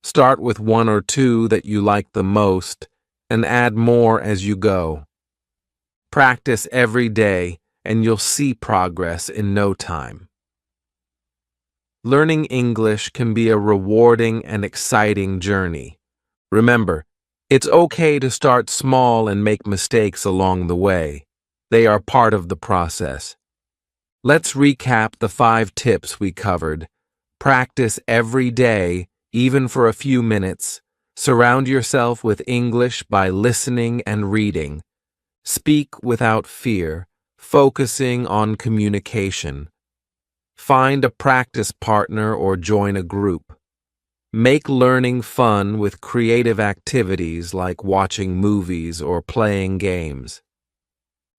Start with 1 or 2 that you like the most, and add more as you go. Practice every day, and you'll see progress in no time. Learning English can be a rewarding and exciting journey. Remember, it's okay to start small and make mistakes along the way. They are part of the process. Let's recap the 5 tips we covered. Practice every day, even for a few minutes. Surround yourself with English by listening and reading. Speak without fear, focusing on communication. Find a practice partner or join a group. Make learning fun with creative activities like watching movies or playing games.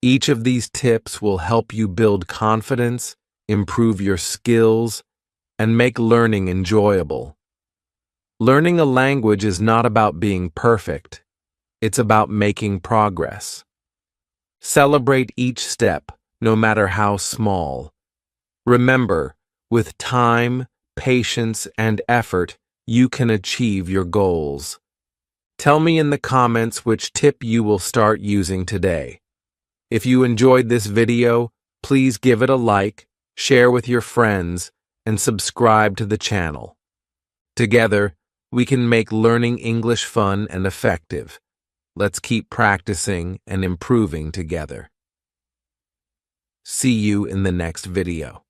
Each of these tips will help you build confidence, improve your skills, and make learning enjoyable. Learning a language is not about being perfect. It's about making progress. Celebrate each step, no matter how small. Remember, with time, patience, and effort, you can achieve your goals. Tell me in the comments which tip you will start using today. If you enjoyed this video, please give it a like, share with your friends, and subscribe to the channel. Together, we can make learning English fun and effective. Let's keep practicing and improving together. See you in the next video.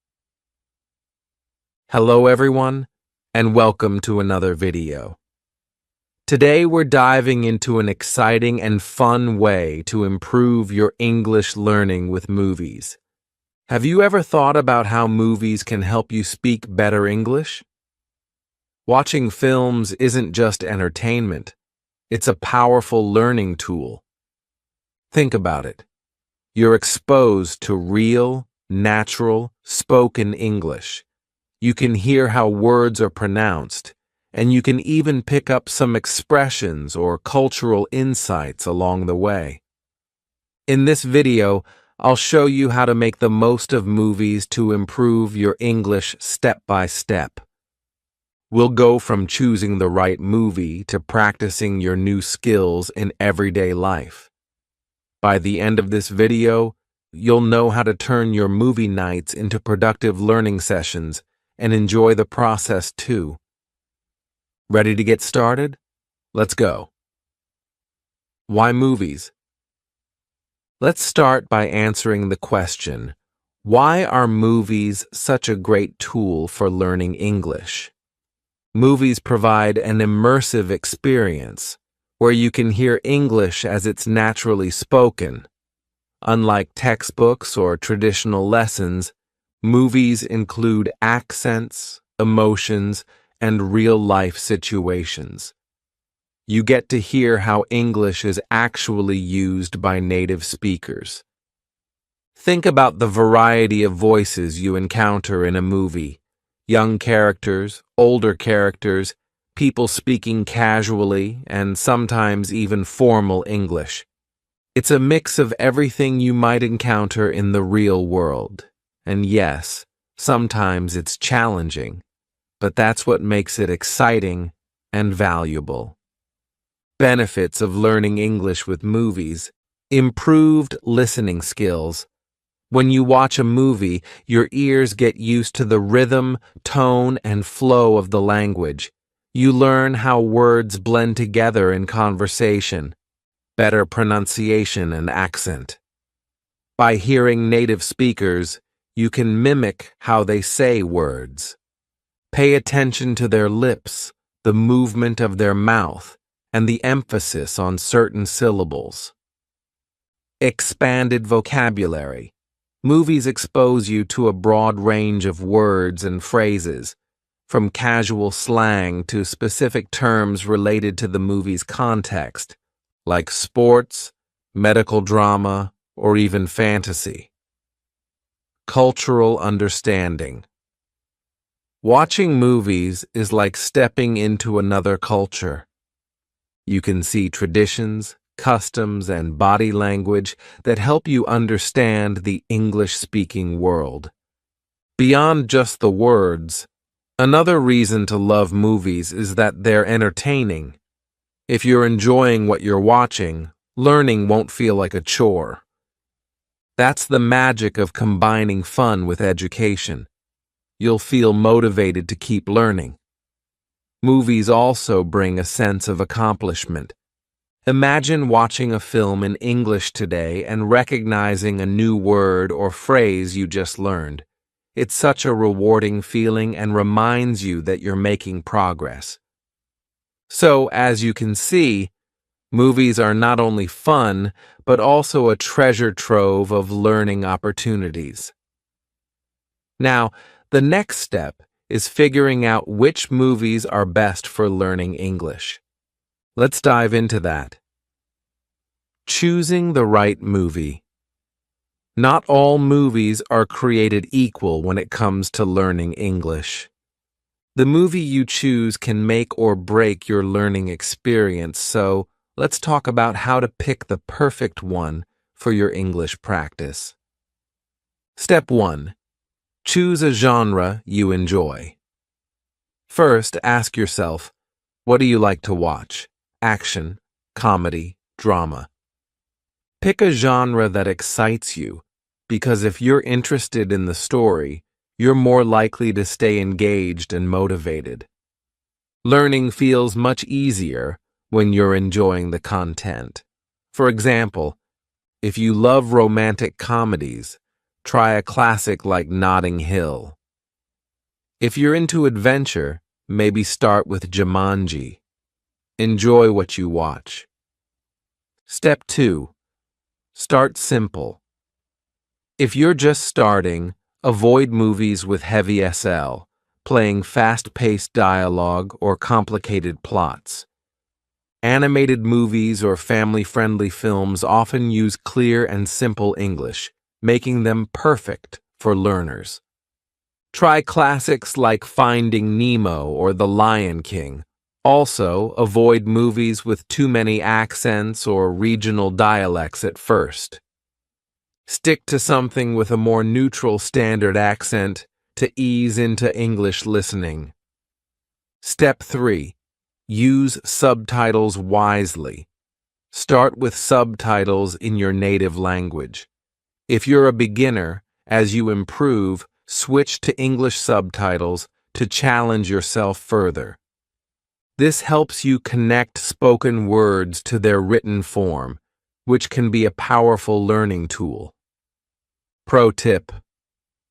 Hello everyone, and welcome to another video. Today we're diving into an exciting and fun way to improve your English learning with movies. Have you ever thought about how movies can help you speak better English? Watching films isn't just entertainment. It's a powerful learning tool. Think about it. You're exposed to real, natural, spoken English. You can hear how words are pronounced, and you can even pick up some expressions or cultural insights along the way. In this video, I'll show you how to make the most of movies to improve your English step by step. We'll go from choosing the right movie to practicing your new skills in everyday life. By the end of this video, you'll know how to turn your movie nights into productive learning sessions and enjoy the process too. Ready to get started? Let's go. Why movies? Let's start by answering the question, why are movies such a great tool for learning English? Movies provide an immersive experience where you can hear English as it's naturally spoken. Unlike textbooks or traditional lessons, movies include accents, emotions, and real-life situations. You get to hear how English is actually used by native speakers. Think about the variety of voices you encounter in a movie. Young characters, older characters, people speaking casually, and sometimes even formal English. It's a mix of everything you might encounter in the real world. And yes, sometimes it's challenging, but that's what makes it exciting and valuable. Benefits of learning English with movies: improved listening skills. When you watch a movie, your ears get used to the rhythm, tone, and flow of the language. You learn how words blend together in conversation, better pronunciation and accent. By hearing native speakers, you can mimic how they say words. Pay attention to their lips, the movement of their mouth, and the emphasis on certain syllables. Expanded vocabulary. Movies expose you to a broad range of words and phrases, from casual slang to specific terms related to the movie's context, like sports, medical drama, or even fantasy. Cultural understanding. Watching movies is like stepping into another culture. You can see traditions, customs, and body language that help you understand the English-speaking world. Beyond just the words, another reason to love movies is that they're entertaining. If you're enjoying what you're watching, learning won't feel like a chore. That's the magic of combining fun with education. You'll feel motivated to keep learning. Movies also bring a sense of accomplishment. Imagine watching a film in English today and recognizing a new word or phrase you just learned. It's such a rewarding feeling and reminds you that you're making progress. So, as you can see, movies are not only fun, but also a treasure trove of learning opportunities. Now, the next step is figuring out which movies are best for learning English. Let's dive into that. Choosing the right movie. Not all movies are created equal when it comes to learning English. The movie you choose can make or break your learning experience, so let's talk about how to pick the perfect one for your English practice. Step 1. Choose a genre you enjoy. First, ask yourself, what do you like to watch? Action, comedy, drama. Pick a genre that excites you, because if you're interested in the story, you're more likely to stay engaged and motivated. Learning feels much easier when you're enjoying the content. For example, if you love romantic comedies, try a classic like Notting Hill. If you're into adventure, maybe start with Jumanji. Enjoy what you watch. Step 2. Start simple. If you're just starting, avoid movies with heavy SL, playing fast-paced dialogue or complicated plots. Animated movies or family-friendly films often use clear and simple English, making them perfect for learners. Try classics like Finding Nemo or The Lion King. Also, avoid movies with too many accents or regional dialects at first. Stick to something with a more neutral standard accent to ease into English listening. Step 3. Use subtitles wisely. Start with subtitles in your native language. If you're a beginner, as you improve, switch to English subtitles to challenge yourself further. This helps you connect spoken words to their written form, which can be a powerful learning tool. Pro tip: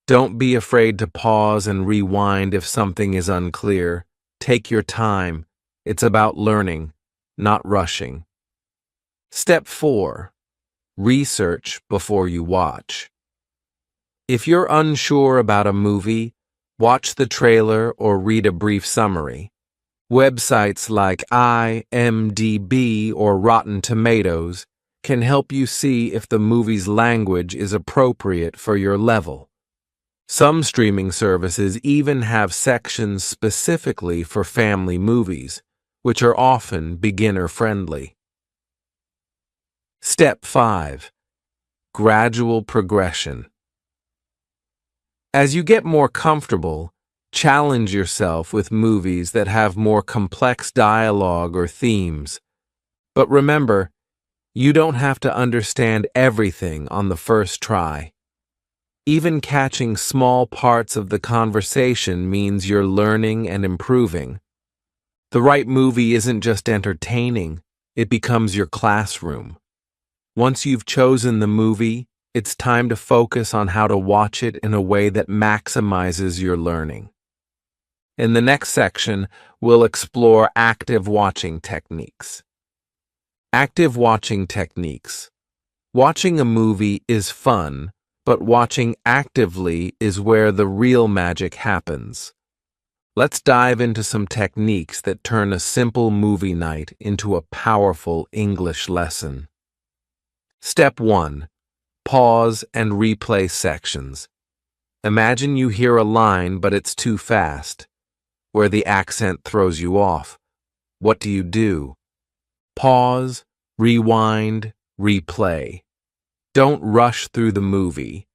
don't be afraid to pause and rewind if something is unclear. Take your time. It's about learning, not rushing. Step 4. Research before you watch. If you're unsure about a movie, watch the trailer or read a brief summary. Websites like IMDb or Rotten Tomatoes can help you see if the movie's language is appropriate for your level. Some streaming services even have sections specifically for family movies, which are often beginner-friendly. Step 5. Gradual progression. As you get more comfortable, challenge yourself with movies that have more complex dialogue or themes. But remember, you don't have to understand everything on the first try. Even catching small parts of the conversation means you're learning and improving. The right movie isn't just entertaining, it becomes your classroom. Once you've chosen the movie, it's time to focus on how to watch it in a way that maximizes your learning. In the next section, we'll explore active watching techniques. Active watching techniques. Watching a movie is fun, but watching actively is where the real magic happens. Let's dive into some techniques that turn a simple movie night into a powerful English lesson. Step 1. Pause and replay sections. Imagine you hear a line, but it's too fast, where the accent throws you off. What do? Pause, rewind, replay. Don't rush through the movie.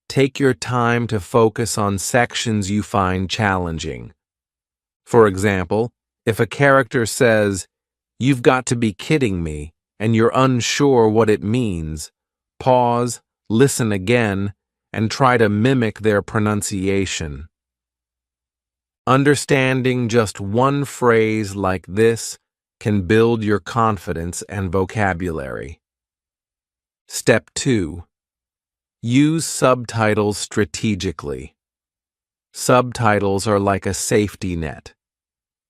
Take your time to focus on sections you find challenging. For example, if a character says, You've got to be kidding me, and you're unsure what it means. Pause, listen again, and try to mimic their pronunciation. Understanding just one phrase like this can build your confidence and vocabulary. Step 2. Use subtitles strategically. Subtitles are like a safety net.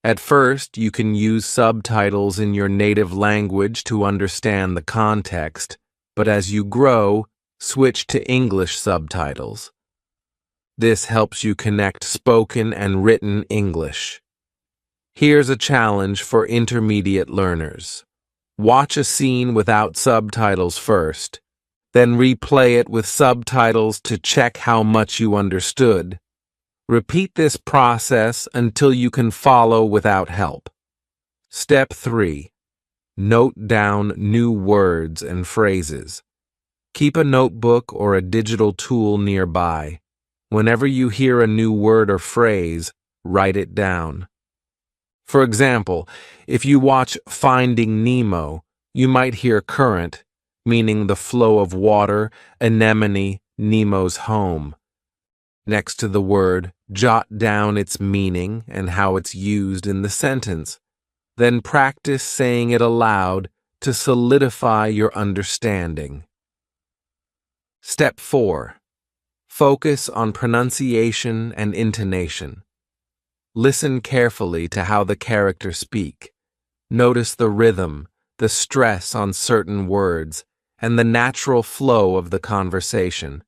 At first, you can use subtitles in your native language to understand the context, but as you grow, switch to English subtitles. This helps you connect spoken and written English. Here's a challenge for intermediate learners. Watch a scene without subtitles first, then replay it with subtitles to check how much you understood. Repeat this process until you can follow without help. Step 3. Note down new words and phrases. Keep a notebook or a digital tool nearby. Whenever you hear a new word or phrase, write it down. For example, if you watch Finding Nemo, you might hear current, meaning the flow of water, anemone, Nemo's home. Next to the word, jot down its meaning and how it's used in the sentence. Then practice saying it aloud to solidify your understanding. Step 4. Focus on pronunciation and intonation. Listen carefully to how the characters speak. Notice the rhythm, the stress on certain words, and the natural flow of the conversation.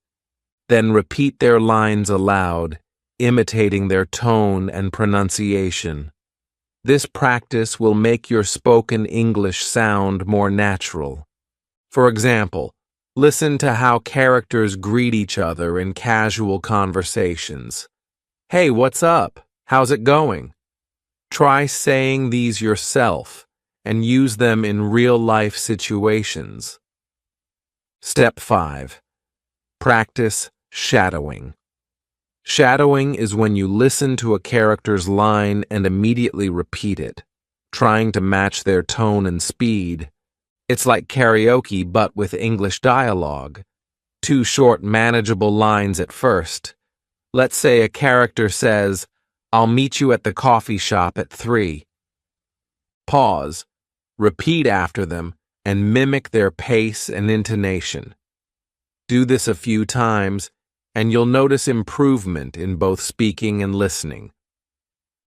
Then repeat their lines aloud, imitating their tone and pronunciation. This practice will make your spoken English sound more natural. For example, listen to how characters greet each other in casual conversations. Hey, what's up? How's it going? Try saying these yourself and use them in real-life situations. Step 5. Practice shadowing. Shadowing is when you listen to a character's line and immediately repeat it, trying to match their tone and speed. It's like karaoke but with English dialogue. 2 short, manageable lines at first. Let's say a character says, "I'll meet you at the coffee shop at 3." Pause, repeat after them, and mimic their pace and intonation. Do this a few times, and you'll notice improvement in both speaking and listening.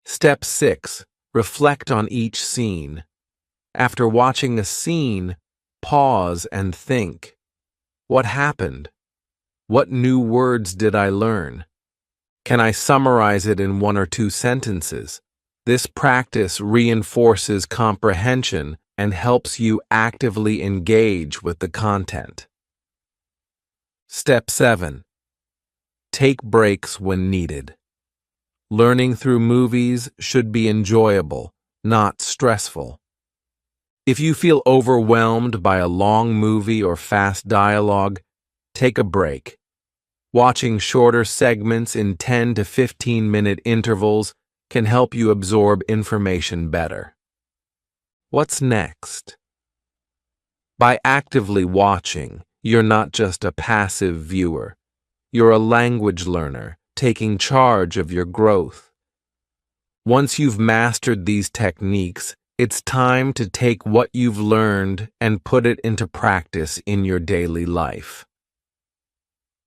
Step 6. Reflect on each scene. After watching a scene, pause and think. What happened? What new words did I learn? Can I summarize it in 1 or 2 sentences? This practice reinforces comprehension and helps you actively engage with the content. Step 7. Take breaks when needed. Learning through movies should be enjoyable, not stressful. If you feel overwhelmed by a long movie or fast dialogue, take a break. Watching shorter segments in 10 to 15-minute intervals can help you absorb information better. What's next? By actively watching, you're not just a passive viewer. You're a language learner, taking charge of your growth. Once you've mastered these techniques, it's time to take what you've learned and put it into practice in your daily life.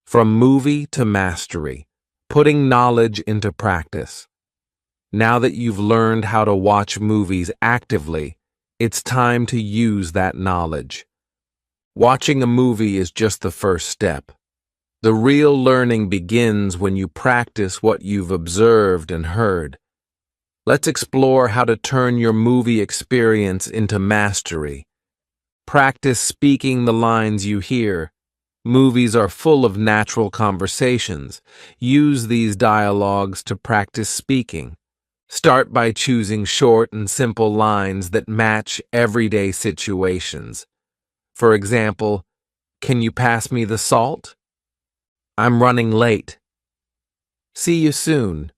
From movie to mastery, putting knowledge into practice. Now that you've learned how to watch movies actively, it's time to use that knowledge. Watching a movie is just the first step. The real learning begins when you practice what you've observed and heard. Let's explore how to turn your movie experience into mastery. Practice speaking the lines you hear. Movies are full of natural conversations. Use these dialogues to practice speaking. Start by choosing short and simple lines that match everyday situations. For example, "Can you pass me the salt? I'm running late. See you soon."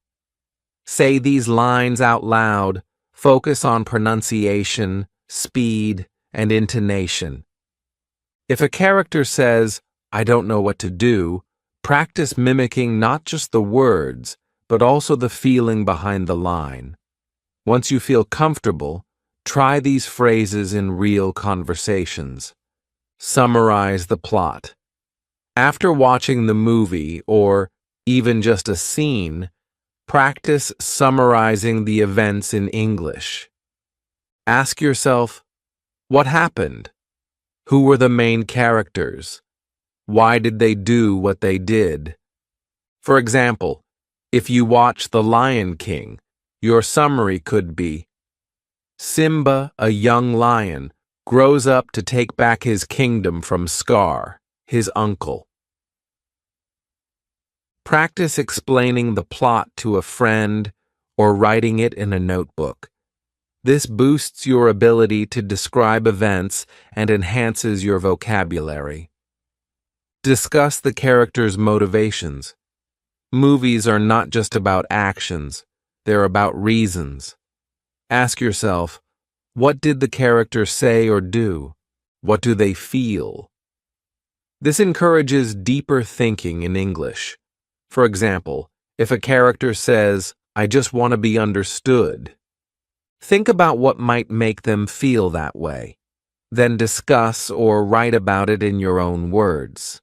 Say these lines out loud. Focus on pronunciation, speed, and intonation. If a character says, "I don't know what to do," practice mimicking not just the words, but also the feeling behind the line. Once you feel comfortable, try these phrases in real conversations. Summarize the plot. After watching the movie, or even just a scene, practice summarizing the events in English. Ask yourself, what happened? Who were the main characters? Why did they do what they did? For example, if you watch The Lion King, your summary could be, Simba, a young lion, grows up to take back his kingdom from Scar, his uncle. Practice explaining the plot to a friend or writing it in a notebook. This boosts your ability to describe events and enhances your vocabulary. Discuss the character's motivations. Movies are not just about actions, they're about reasons. Ask yourself, what did the character say or do? What do they feel? This encourages deeper thinking in English. For example, if a character says, "I just want to be understood," think about what might make them feel that way. Then discuss or write about it in your own words.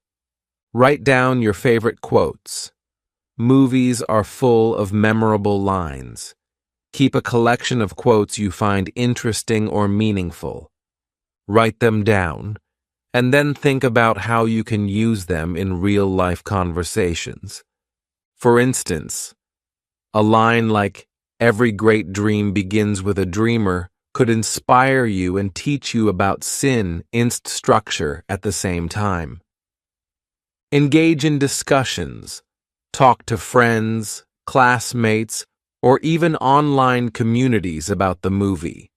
Write down your favorite quotes. Movies are full of memorable lines. Keep a collection of quotes you find interesting or meaningful. Write them down, and then think about how you can use them in real-life conversations. For instance, a line like, "Every great dream begins with a dreamer," could inspire you and teach you about sin in structure at the same time. Engage in discussions. Talk to friends, classmates, or even online communities about the movie.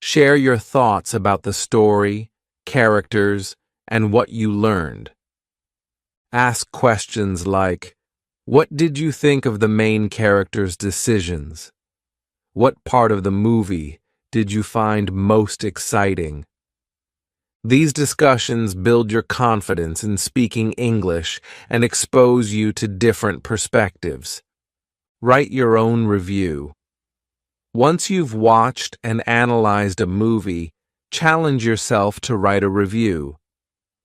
Share your thoughts about the story, characters, and what you learned. Ask questions like, what did you think of the main character's decisions? What part of the movie did you find most exciting? These discussions build your confidence in speaking English and expose you to different perspectives. Write your own review. Once you've watched and analyzed a movie, challenge yourself to write a review.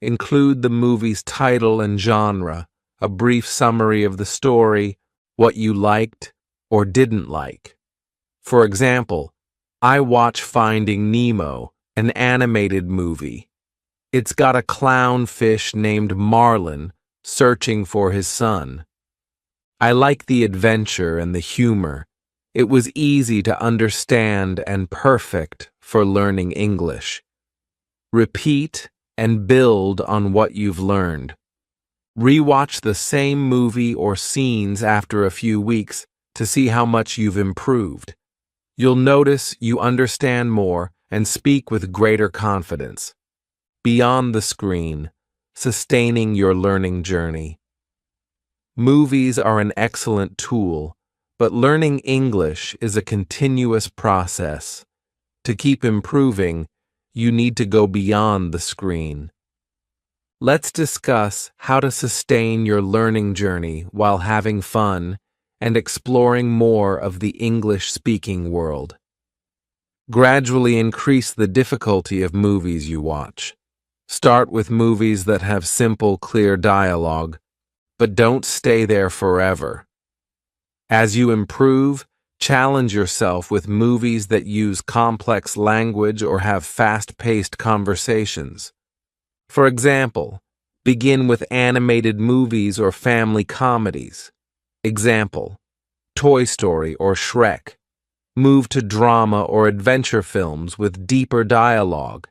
Include the movie's title and genre, a brief summary of the story, what you liked or didn't like. For example, I watch Finding Nemo, an animated movie. It's got a clownfish named Marlin searching for his son. I like the adventure and the humor. It was easy to understand and perfect for learning English. Repeat and build on what you've learned. Rewatch the same movie or scenes after a few weeks to see how much you've improved. You'll notice you understand more and speak with greater confidence. Beyond the screen, sustaining your learning journey. Movies are an excellent tool, but learning English is a continuous process. To keep improving, you need to go beyond the screen. Let's discuss how to sustain your learning journey while having fun and exploring more of the English-speaking world. Gradually increase the difficulty of movies you watch. Start with movies that have simple, clear dialogue, but don't stay there forever. As you improve, challenge yourself with movies that use complex language or have fast-paced conversations. For example, begin with animated movies or family comedies. Example, Toy Story or Shrek. Move to drama or adventure films with deeper dialogue.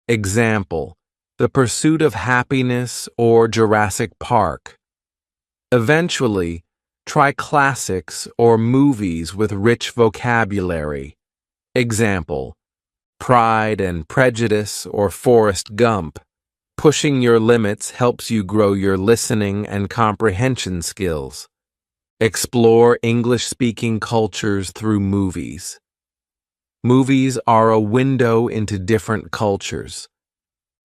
Example, The Pursuit of Happiness or Jurassic Park. Eventually, try classics or movies with rich vocabulary. Example, Pride and Prejudice or Forrest Gump. Pushing your limits helps you grow your listening and comprehension skills. Explore English-speaking cultures through movies. Movies are a window into different cultures.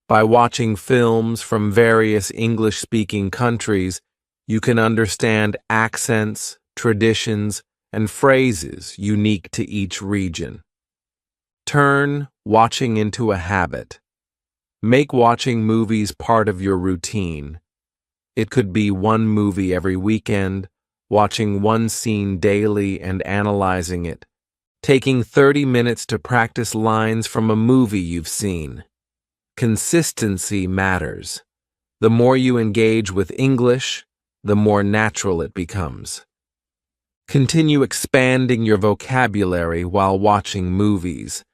By watching films from various English-speaking countries, you can understand accents, traditions, and phrases unique to each region. Turn watching into a habit. Make watching movies part of your routine. It could be one movie every weekend, watching one scene daily and analyzing it, taking 30 minutes to practice lines from a movie you've seen. Consistency matters. The more you engage with English, the more natural it becomes. Continue expanding your vocabulary while watching movies.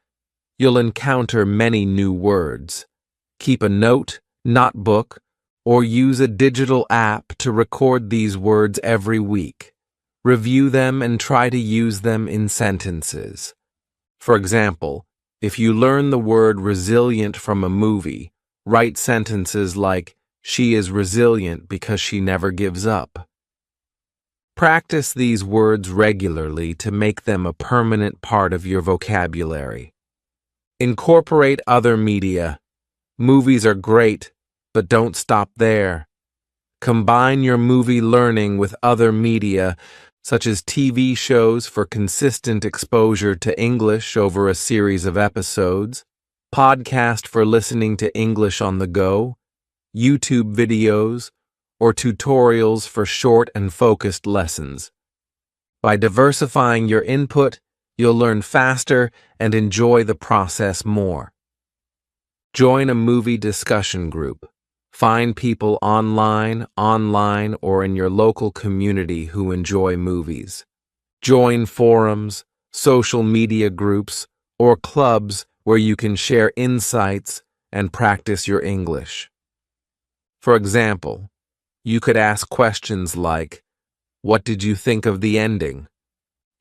You'll encounter many new words. Keep a note, notebook, or use a digital app to record these words every week. Review them and try to use them in sentences. For example, if you learn the word resilient from a movie, write sentences like, "She is resilient because she never gives up." Practice these words regularly to make them a permanent part of your vocabulary. Incorporate other media. Movies are great, but don't stop there. Combine your movie learning with other media, such as TV shows for consistent exposure to English over a series of episodes, podcast for listening to English on the go, YouTube videos, or tutorials for short and focused lessons. By diversifying your input, you'll learn faster and enjoy the process more. Join a movie discussion group. Find people online, or in your local community who enjoy movies. Join forums, social media groups, or clubs where you can share insights and practice your English. For example, you could ask questions like, "What did you think of the ending?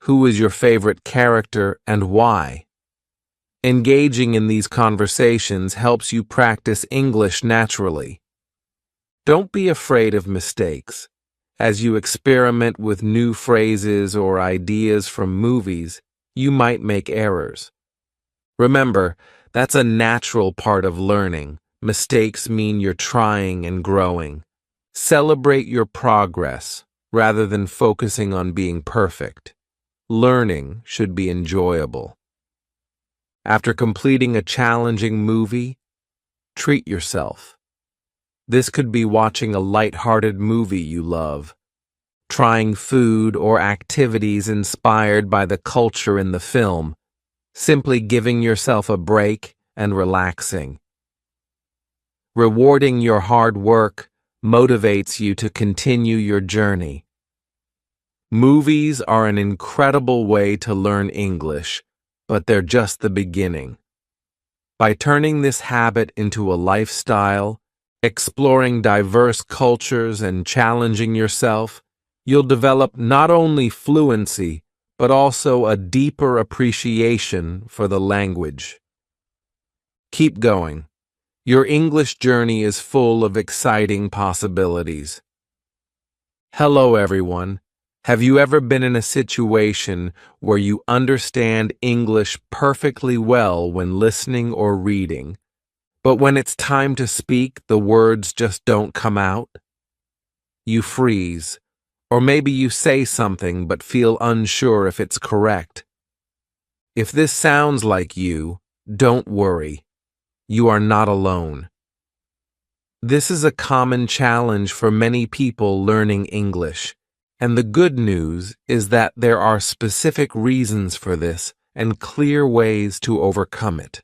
Who is your favorite character and why?" Engaging in these conversations helps you practice English naturally. Don't be afraid of mistakes. As you experiment with new phrases or ideas from movies, you might make errors. Remember, that's a natural part of learning. Mistakes mean you're trying and growing. Celebrate your progress rather than focusing on being perfect. Learning should be enjoyable. After completing a challenging movie, treat yourself. This could be watching a light-hearted movie you love, trying food or activities inspired by the culture in the film, simply giving yourself a break and relaxing. Rewarding your hard work motivates you to continue your journey. Movies are an incredible way to learn English, but they're just the beginning. By turning this habit into a lifestyle, exploring diverse cultures and challenging yourself, you'll develop not only fluency, but also a deeper appreciation for the language. Keep going. Your English journey is full of exciting possibilities. Hello, everyone. Have you ever been in a situation where you understand English perfectly well when listening or reading, but when it's time to speak, the words just don't come out? You freeze, or maybe you say something but feel unsure if it's correct. If this sounds like you, don't worry. You are not alone. This is a common challenge for many people learning English, and the good news is that there are specific reasons for this and clear ways to overcome it.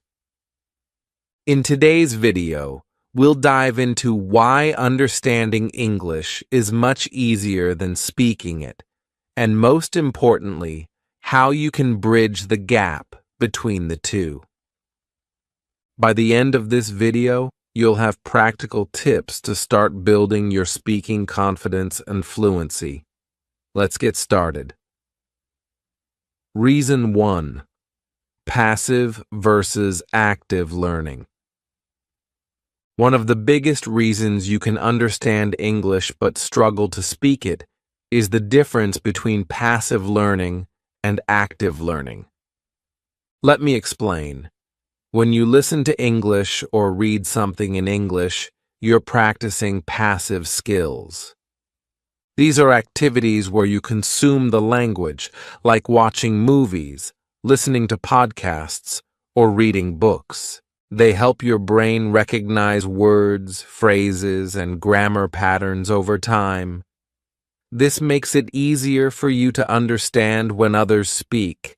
In today's video, we'll dive into why understanding English is much easier than speaking it, and most importantly, how you can bridge the gap between the two. By the end of this video, you'll have practical tips to start building your speaking confidence and fluency. Let's get started. Reason 1. Passive versus active learning. One of the biggest reasons you can understand English but struggle to speak it is the difference between passive learning and active learning. Let me explain. When you listen to English or read something in English, you're practicing passive skills. These are activities where you consume the language, like watching movies, listening to podcasts, or reading books. They help your brain recognize words, phrases, and grammar patterns over time. This makes it easier for you to understand when others speak,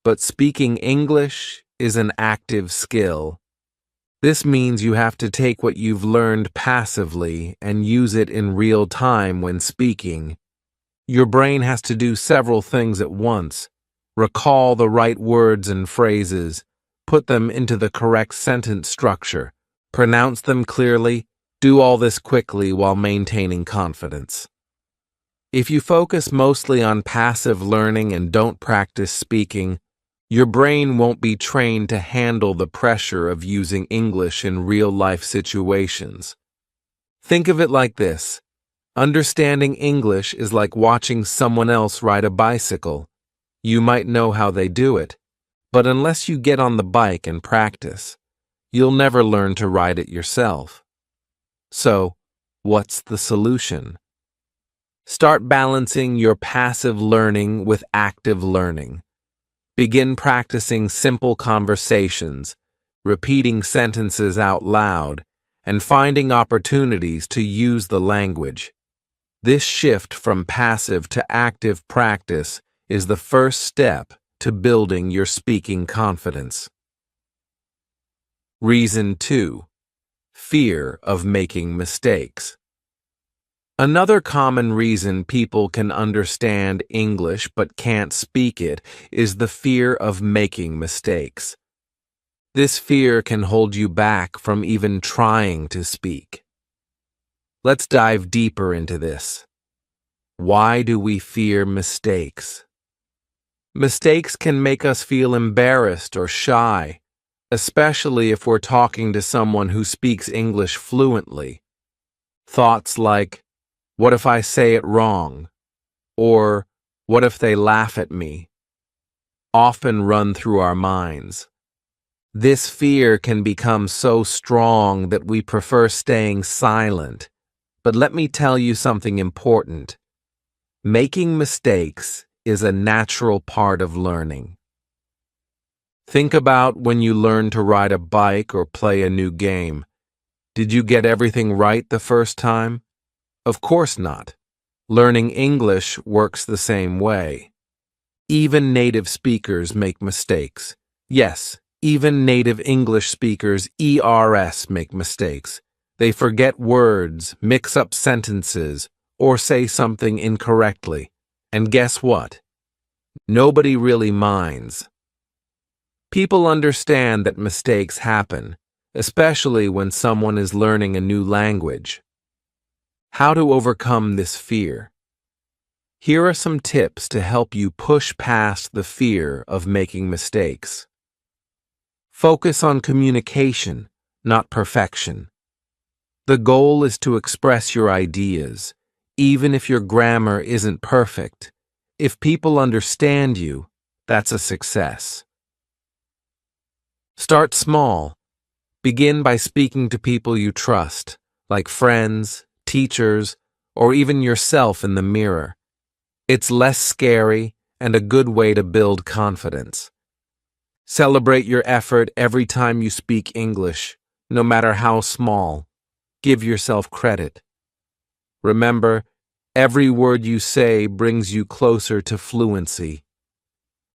but speaking English is an active skill. This means you have to take what you've learned passively and use it in real time when speaking. Your brain has to do several things at once: recall the right words and phrases, put them into the correct sentence structure, pronounce them clearly, do all this quickly while maintaining confidence. If you focus mostly on passive learning and don't practice speaking, your brain won't be trained to handle the pressure of using English in real-life situations. Think of it like this. Understanding English is like watching someone else ride a bicycle. You might know how they do it, but unless you get on the bike and practice, you'll never learn to ride it yourself. So, what's the solution? Start balancing your passive learning with active learning. Begin practicing simple conversations, repeating sentences out loud, and finding opportunities to use the language. This shift from passive to active practice is the first step to building your speaking confidence. Reason 2. Fear of making mistakes. Another common reason people can understand English but can't speak it is the fear of making mistakes. This fear can hold you back from even trying to speak. Let's dive deeper into this. Why do we fear mistakes? Mistakes can make us feel embarrassed or shy, especially if we're talking to someone who speaks English fluently. Thoughts like, "What if I say it wrong?" or "What if they laugh at me?" often run through our minds. This fear can become so strong that we prefer staying silent. But let me tell you something important. Making mistakes is a natural part of learning. Think about when you learned to ride a bike or play a new game. Did you get everything right the first time? Of course not. Learning English works the same way. Even native speakers make mistakes. Yes, even native English speakers, ERS, make mistakes. They forget words, mix up sentences, or say something incorrectly. And guess what? Nobody really minds. People understand that mistakes happen, especially when someone is learning a new language. How to overcome this fear? Here are some tips to help you push past the fear of making mistakes. Focus on communication, not perfection. The goal is to express your ideas, even if your grammar isn't perfect. If people understand you, that's a success. Start small. Begin by speaking to people you trust, like friends, teachers, or even yourself in the mirror. It's less scary and a good way to build confidence. Celebrate your effort every time you speak English, no matter how small. Give yourself credit. Remember, every word you say brings you closer to fluency.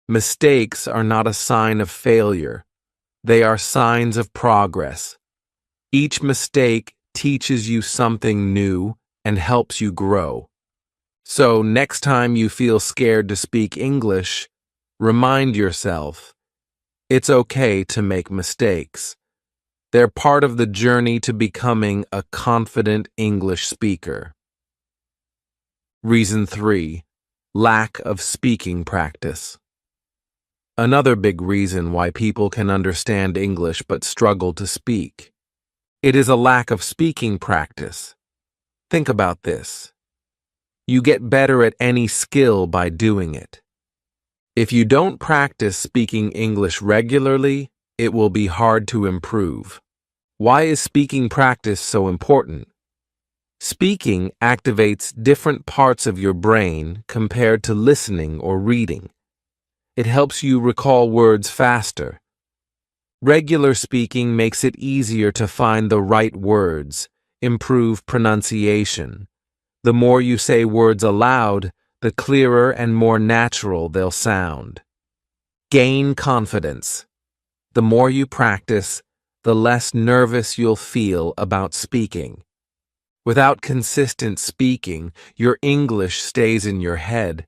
Mistakes are not a sign of failure. They are signs of progress. Each mistake teaches you something new and helps you grow. So next time you feel scared to speak English, remind yourself, it's okay to make mistakes. They're part of the journey to becoming a confident English speaker. Reason 3. Lack of speaking practice. Another big reason why people can understand English but struggle to speak. It is a lack of speaking practice. Think about this. You get better at any skill by doing it. If you don't practice speaking English regularly, it will be hard to improve. Why is speaking practice so important? Speaking activates different parts of your brain compared to listening or reading. It helps you recall words faster. Regular speaking makes it easier to find the right words, improve pronunciation. The more you say words aloud, the clearer and more natural they'll sound. Gain confidence. The more you practice, the less nervous you'll feel about speaking. Without consistent speaking, your English stays in your head.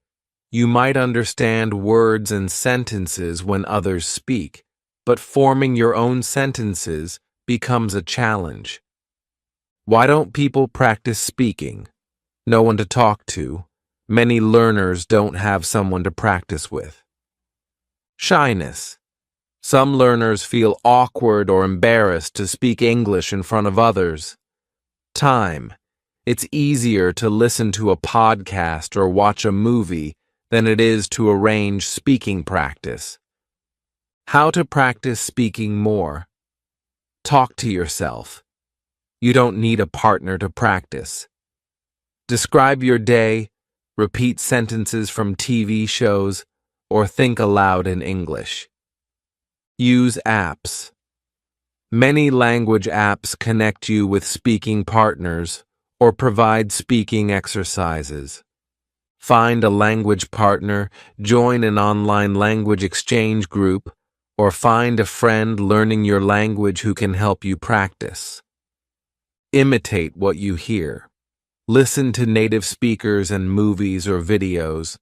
You might understand words and sentences when others speak, but forming your own sentences becomes a challenge. Why don't people practice speaking? No one to talk to. Many learners don't have someone to practice with. Shyness. Some learners feel awkward or embarrassed to speak English in front of others. Time. It's easier to listen to a podcast or watch a movie than it is to arrange speaking practice. How to practice speaking more. Talk to yourself. You don't need a partner to practice. Describe your day, repeat sentences from TV shows, or think aloud in English. Use apps. Many language apps connect you with speaking partners or provide speaking exercises. Find a language partner, join an online language exchange group, or find a friend learning your language who can help you practice. Imitate what you hear. Listen to native speakers and movies or videos.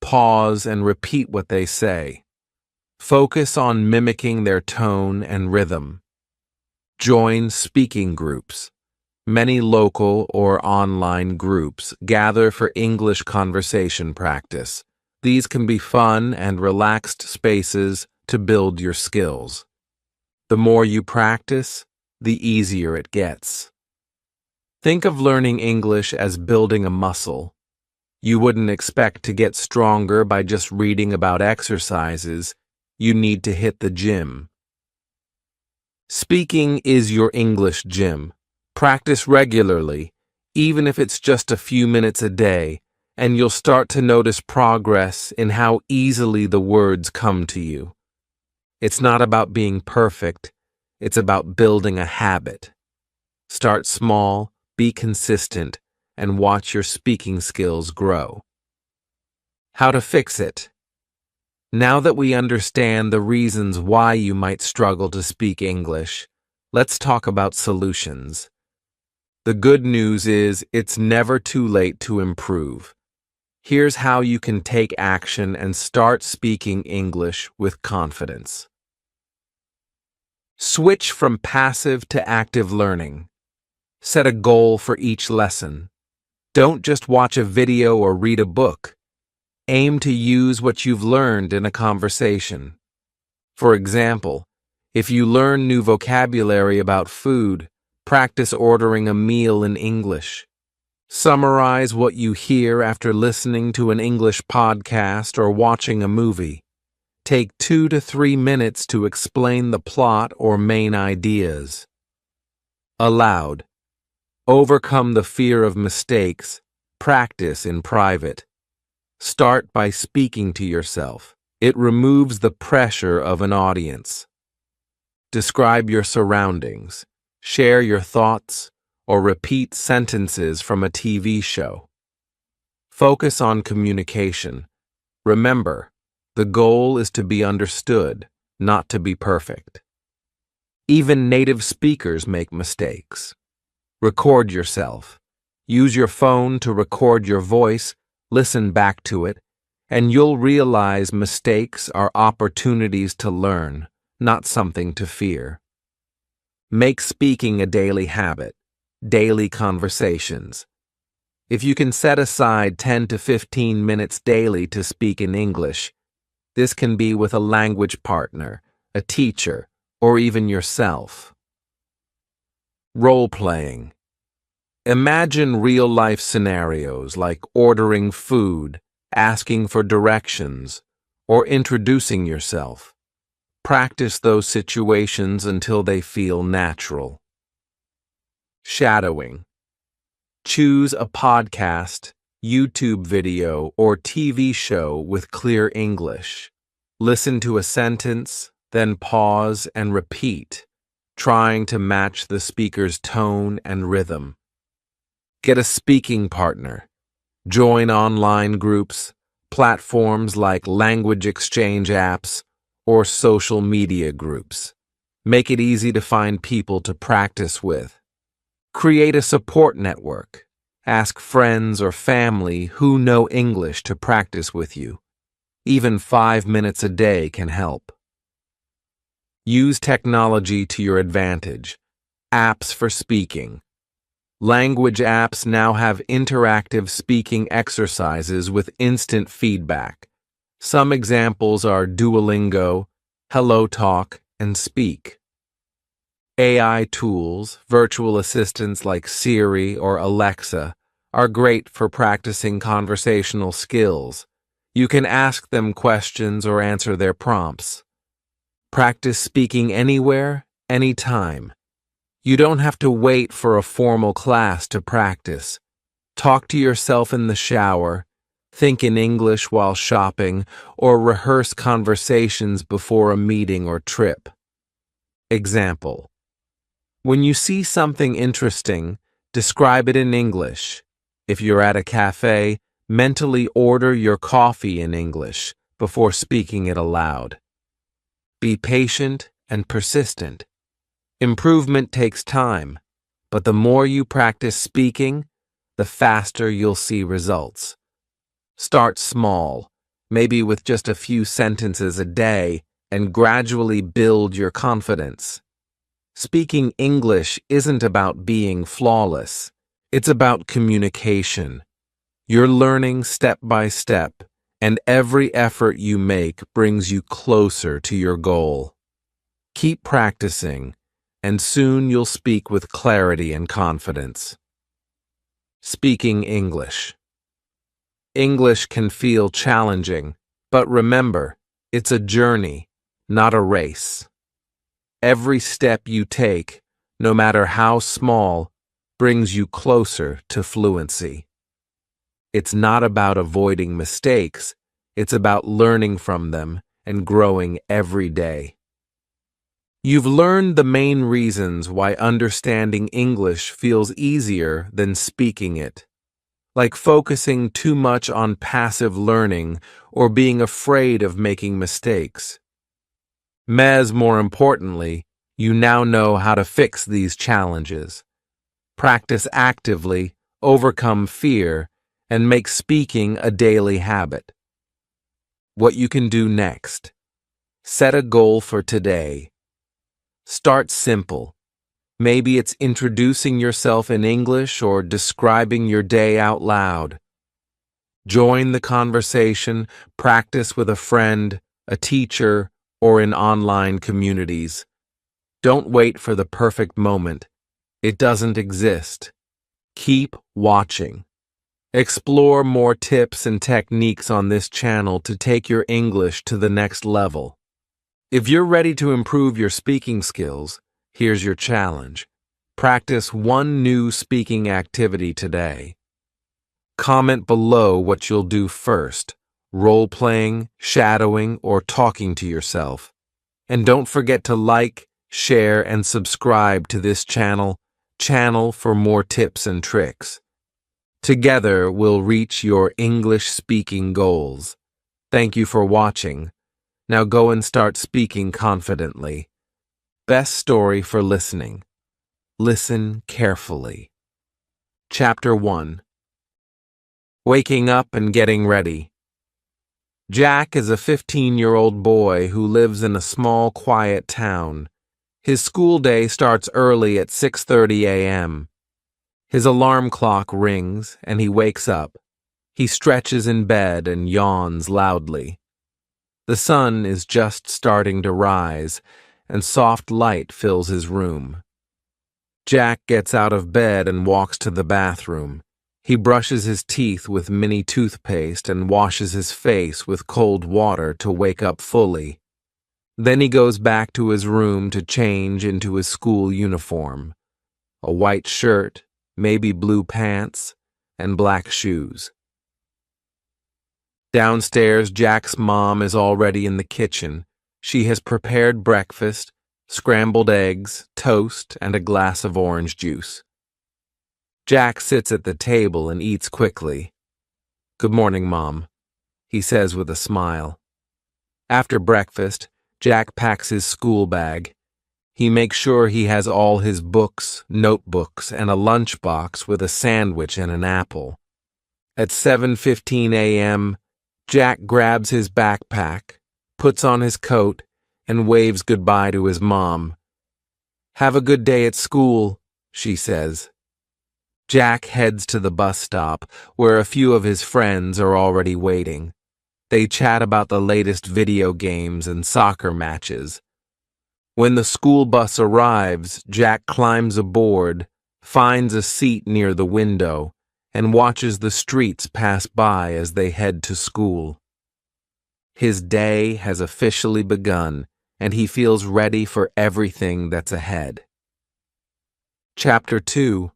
Pause and repeat what they say. Focus on mimicking their tone and rhythm. Join speaking groups. Many local or online groups gather for English conversation practice. These can be fun and relaxed spaces to build your skills. The more you practice, the easier it gets. Think of learning English as building a muscle. You wouldn't expect to get stronger by just reading about exercises. You need to hit the gym. Speaking is your English gym. Practice regularly, even if it's just a few minutes a day, and you'll start to notice progress in how easily the words come to you. It's not about being perfect, it's about building a habit. Start small, be consistent, and watch your speaking skills grow. How to fix it. Now that we understand the reasons why you might struggle to speak English, let's talk about solutions. The good news is it's never too late to improve. Here's how you can take action and start speaking English with confidence. Switch from passive to active learning. Set a goal for each lesson. Don't just watch a video or read a book. Aim to use what you've learned in a conversation. For example, if you learn new vocabulary about food, practice ordering a meal in English. Summarize what you hear after listening to an English podcast or watching a movie. Take 2 to 3 minutes to explain the plot or main ideas. Aloud. Overcome the fear of mistakes. Practice in private. Start by speaking to yourself. It removes the pressure of an audience. Describe your surroundings. Share your thoughts, or repeat sentences from a TV show. Focus on communication. Remember, the goal is to be understood, not to be perfect. Even native speakers make mistakes. Record yourself. Use your phone to record your voice, listen back to it, and you'll realize mistakes are opportunities to learn, not something to fear. Make speaking a daily habit, daily conversations. If you can set aside 10 to 15 minutes daily to speak in English, this can be with a language partner, a teacher, or even yourself. Role-playing. Imagine real-life scenarios like ordering food, asking for directions, or introducing yourself. Practice those situations until they feel natural. Shadowing. Choose a podcast, YouTube video, or TV show with clear English. Listen to a sentence, then pause and repeat, trying to match the speaker's tone and rhythm. Get a speaking partner. Join online groups, platforms like language exchange apps, or social media groups. Make it easy to find people to practice with. Create a support network. Ask friends or family who know English to practice with you. Even 5 minutes a day can help. Use technology to your advantage. Apps for speaking. Language apps now have interactive speaking exercises with instant feedback. Some examples are Duolingo, HelloTalk, and Speak. AI tools, virtual assistants like Siri or Alexa, are great for practicing conversational skills. You can ask them questions or answer their prompts. Practice speaking anywhere, anytime. You don't have to wait for a formal class to practice. Talk to yourself in the shower, think in English while shopping, or rehearse conversations before a meeting or trip. Example. When you see something interesting, describe it in English. If you're at a cafe, mentally order your coffee in English before speaking it aloud. Be patient and persistent. Improvement takes time, but the more you practice speaking, the faster you'll see results. Start small, maybe with just a few sentences a day, and gradually build your confidence. Speaking English isn't about being flawless. It's about communication. You're learning step by step, and every effort you make brings you closer to your goal. Keep practicing, and soon you'll speak with clarity and confidence. Speaking English. English can feel challenging, but remember, it's a journey, not a race. Every step you take, no matter how small, brings you closer to fluency. It's not about avoiding mistakes, it's about learning from them and growing every day. You've learned the main reasons why understanding English feels easier than speaking it, like focusing too much on passive learning or being afraid of making mistakes. More importantly, you now know how to fix these challenges. Practice actively, overcome fear, and make speaking a daily habit. What you can do next. Set a goal for today. Start simple. Maybe it's introducing yourself in English or describing your day out loud. Join the conversation, practice with a friend, a teacher, or in online communities. Don't wait for the perfect moment. It doesn't exist. Keep watching. Explore more tips and techniques on this channel to take your English to the next level. If you're ready to improve your speaking skills, here's your challenge. Practice one new speaking activity today. Comment below what you'll do first, role-playing, shadowing, or talking to yourself. And don't forget to like, share, and subscribe to this channel for more tips and tricks. Together, we'll reach your English speaking goals. Thank you for watching. Now go and start speaking confidently. Best story for listening. Listen carefully. Chapter 1. Waking up and getting ready. Jack is a 15-year-old boy who lives in a small, quiet town. His school day starts early at 6:30 a.m. His alarm clock rings and he wakes up. He stretches in bed and yawns loudly. The sun is just starting to rise, and soft light fills his room. Jack gets out of bed and walks to the bathroom. He brushes his teeth with mini toothpaste and washes his face with cold water to wake up fully. Then he goes back to his room to change into his school uniform, a white shirt, maybe blue pants, and black shoes. Downstairs, Jack's mom is already in the kitchen. She has prepared breakfast, scrambled eggs, toast, and a glass of orange juice. Jack sits at the table and eats quickly. "Good morning, Mom," he says with a smile. After breakfast, Jack packs his school bag. He makes sure he has all his books, notebooks, and a lunchbox with a sandwich and an apple. At 7:15 a.m., Jack grabs his backpack, puts on his coat, and waves goodbye to his mom. "Have a good day at school," she says. Jack heads to the bus stop, where a few of his friends are already waiting. They chat about the latest video games and soccer matches. When the school bus arrives, Jack climbs aboard, finds a seat near the window, and watches the streets pass by as they head to school. His day has officially begun, and he feels ready for everything that's ahead. Chapter 2.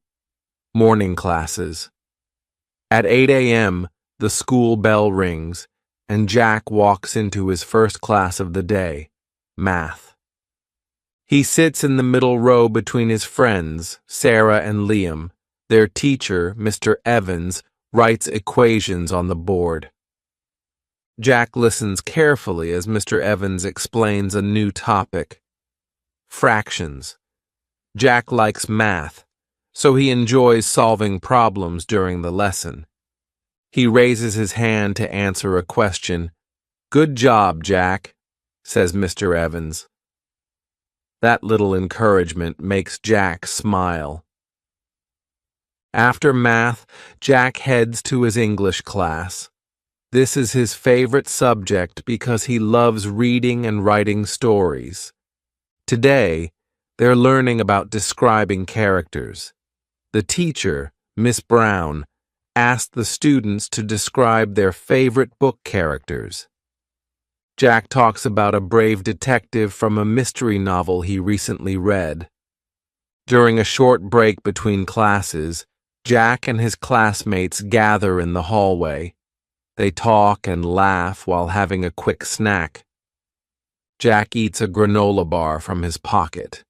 Morning Classes. At 8 a.m., the school bell rings, and Jack walks into his first class of the day, math. He sits in the middle row between his friends, Sarah and Liam. Their teacher, Mr. Evans, writes equations on the board. Jack listens carefully as Mr. Evans explains a new topic: fractions. Jack likes math, so he enjoys solving problems during the lesson. He raises his hand to answer a question. "Good job, Jack," says Mr. Evans. That little encouragement makes Jack smile. After math, Jack heads to his English class. This is his favorite subject because he loves reading and writing stories. Today, they're learning about describing characters. The teacher, Miss Brown, asked the students to describe their favorite book characters. Jack talks about a brave detective from a mystery novel he recently read. During a short break between classes, Jack and his classmates gather in the hallway. They talk and laugh while having a quick snack. Jack eats a granola bar from his pocket.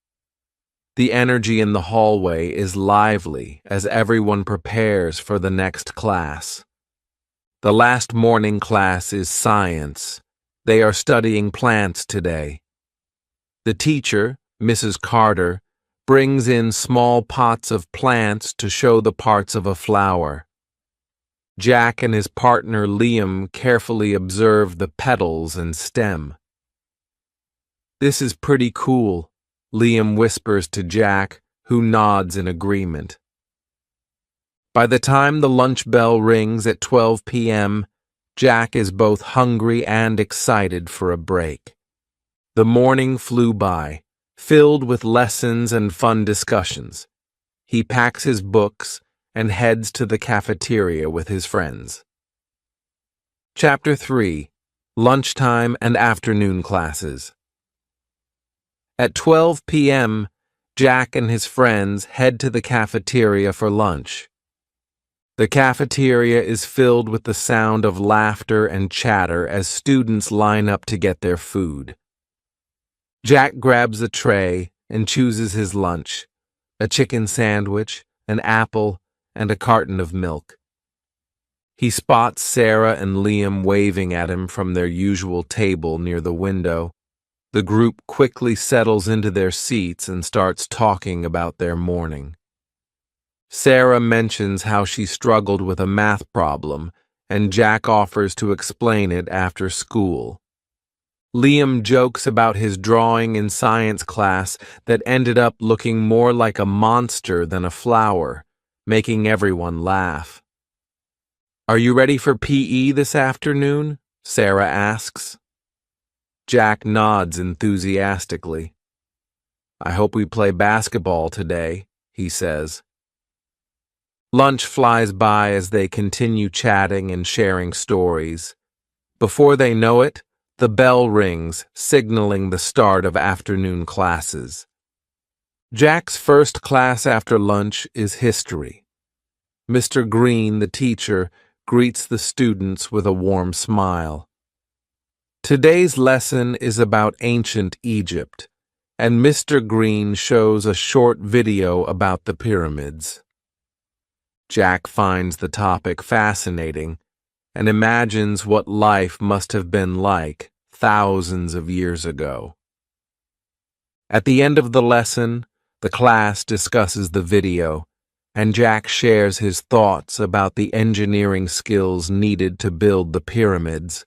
The energy in the hallway is lively as everyone prepares for the next class. The last morning class is science. They are studying plants today. The teacher, Mrs. Carter, brings in small pots of plants to show the parts of a flower. Jack and his partner Liam carefully observe the petals and stem. "This is pretty cool," Liam whispers to Jack, who nods in agreement. By the time the lunch bell rings at 12 p.m., Jack is both hungry and excited for a break. The morning flew by, filled with lessons and fun discussions. He packs his books and heads to the cafeteria with his friends. Chapter 3. Lunchtime and Afternoon Classes. At 12 p.m., Jack and his friends head to the cafeteria for lunch. The cafeteria is filled with the sound of laughter and chatter as students line up to get their food. Jack grabs a tray and chooses his lunch: a chicken sandwich, an apple, and a carton of milk. He spots Sarah and Liam waving at him from their usual table near the window. The group quickly settles into their seats and starts talking about their morning. Sarah mentions how she struggled with a math problem, and Jack offers to explain it after school. Liam jokes about his drawing in science class that ended up looking more like a monster than a flower, making everyone laugh. "Are you ready for PE this afternoon?" Sarah asks. Jack nods enthusiastically. "I hope we play basketball today," he says. Lunch flies by as they continue chatting and sharing stories. Before they know it, the bell rings, signaling the start of afternoon classes. Jack's first class after lunch is history. Mr. Green, the teacher, greets the students with a warm smile. Today's lesson is about ancient Egypt, and Mr. Green shows a short video about the pyramids. Jack finds the topic fascinating and imagines what life must have been like thousands of years ago. At the end of the lesson, the class discusses the video, and Jack shares his thoughts about the engineering skills needed to build the pyramids.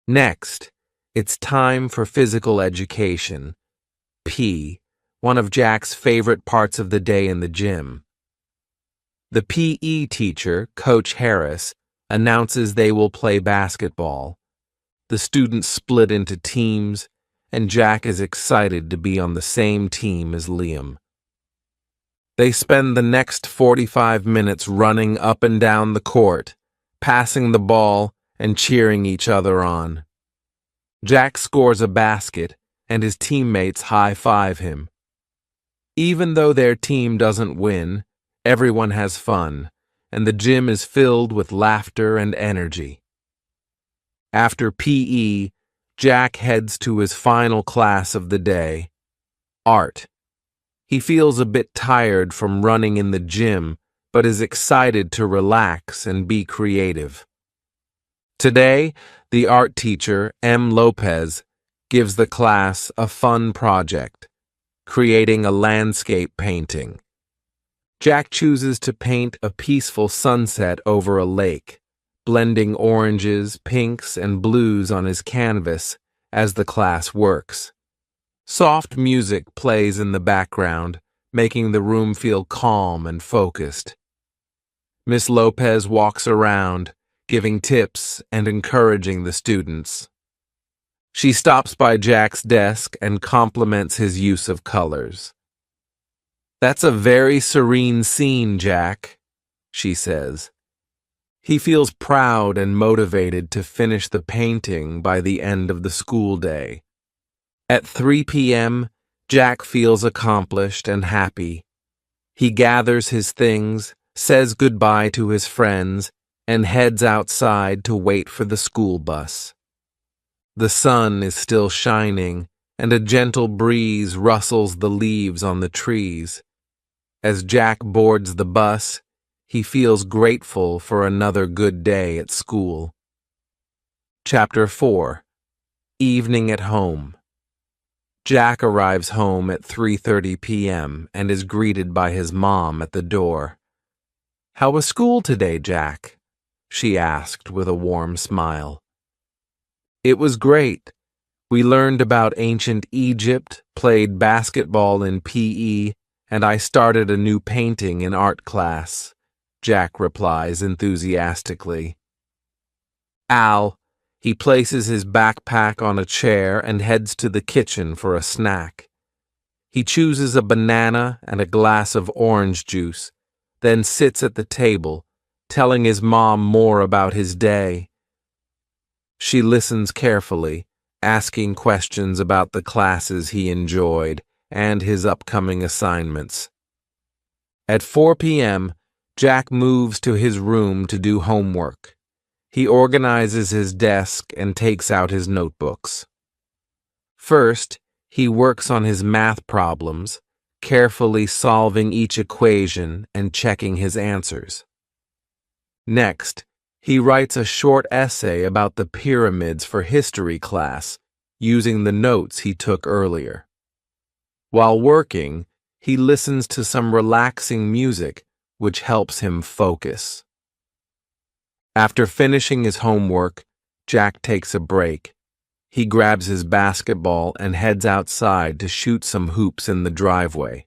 Next, it's time for physical education, P, one of Jack's favorite parts of the day in the gym. The PE teacher, Coach Harris, announces they will play basketball. The students split into teams, and Jack is excited to be on the same team as Liam. They spend the next 45 minutes running up and down the court, passing the ball and cheering each other on. Jack scores a basket, and his teammates high-five him. Even though their team doesn't win, everyone has fun, and the gym is filled with laughter and energy. After PE, Jack heads to his final class of the day, art. He feels a bit tired from running in the gym, but is excited to relax and be creative. Today, the art teacher, M. Lopez, gives the class a fun project, creating a landscape painting. Jack chooses to paint a peaceful sunset over a lake, blending oranges, pinks, and blues on his canvas as the class works. Soft music plays in the background, making the room feel calm and focused. Miss Lopez walks around, giving tips and encouraging the students. She stops by Jack's desk and compliments his use of colors. "That's a very serene scene, Jack," she says. He feels proud and motivated to finish the painting by the end of the school day. At 3 p.m., Jack feels accomplished and happy. He gathers his things, says goodbye to his friends, and heads outside to wait for the school bus. The sun is still shining, and a gentle breeze rustles the leaves on the trees. As Jack boards the bus, he feels grateful for another good day at school. Chapter 4. Evening at Home. Jack arrives home at 3:30 p.m. and is greeted by his mom at the door. "How was school today, Jack?" she asked with a warm smile. "It was great. We learned about ancient Egypt, played basketball in PE, and I started a new painting in art class," Jack replies enthusiastically. Al, he places his backpack on a chair and heads to the kitchen for a snack. He chooses a banana and a glass of orange juice, then sits at the table, telling his mom more about his day. She listens carefully, asking questions about the classes he enjoyed and his upcoming assignments. At 4 p.m., Jack moves to his room to do homework. He organizes his desk and takes out his notebooks. First, he works on his math problems, carefully solving each equation and checking his answers. Next, he writes a short essay about the pyramids for history class, using the notes he took earlier. While working, he listens to some relaxing music, which helps him focus. After finishing his homework, Jack takes a break. He grabs his basketball and heads outside to shoot some hoops in the driveway.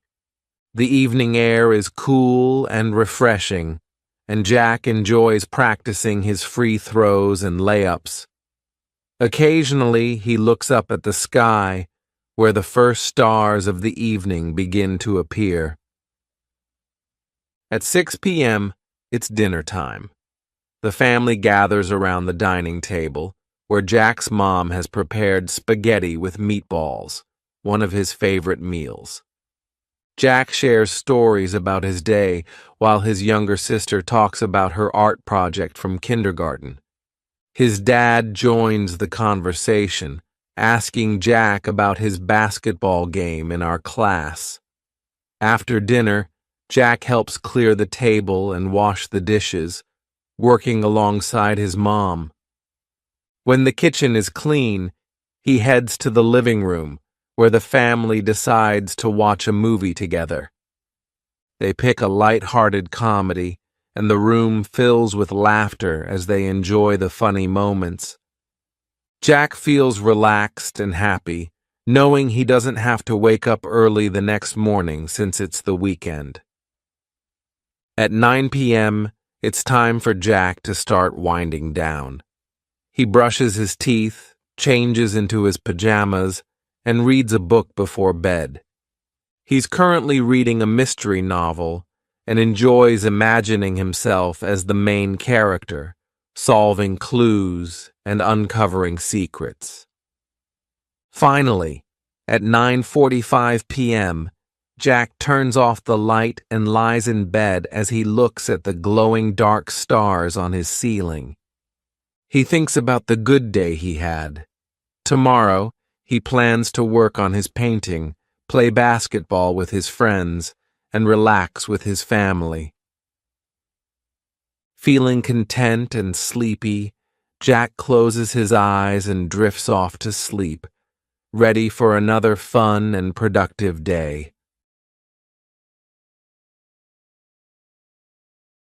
The evening air is cool and refreshing, and Jack enjoys practicing his free throws and layups. Occasionally, he looks up at the sky, where the first stars of the evening begin to appear. At 6 p.m., it's dinner time. The family gathers around the dining table, where Jack's mom has prepared spaghetti with meatballs, one of his favorite meals. Jack shares stories about his day while his younger sister talks about her art project from kindergarten. His dad joins the conversation, asking Jack about his basketball game in our class. After dinner, Jack helps clear the table and wash the dishes, working alongside his mom. When the kitchen is clean, he heads to the living room, where the family decides to watch a movie together. They pick a light-hearted comedy, and the room fills with laughter as they enjoy the funny moments. Jack feels relaxed and happy, knowing he doesn't have to wake up early the next morning since it's the weekend. At 9 p.m., it's time for Jack to start winding down. He brushes his teeth, changes into his pajamas, and reads a book before bed. He's currently reading a mystery novel and enjoys imagining himself as the main character, solving clues and uncovering secrets. Finally, at 9:45 p.m., Jack turns off the light and lies in bed as he looks at the glowing dark stars on his ceiling. He thinks about the good day he had. Tomorrow, he plans to work on his painting, play basketball with his friends, and relax with his family. Feeling content and sleepy, Jack closes his eyes and drifts off to sleep, ready for another fun and productive day.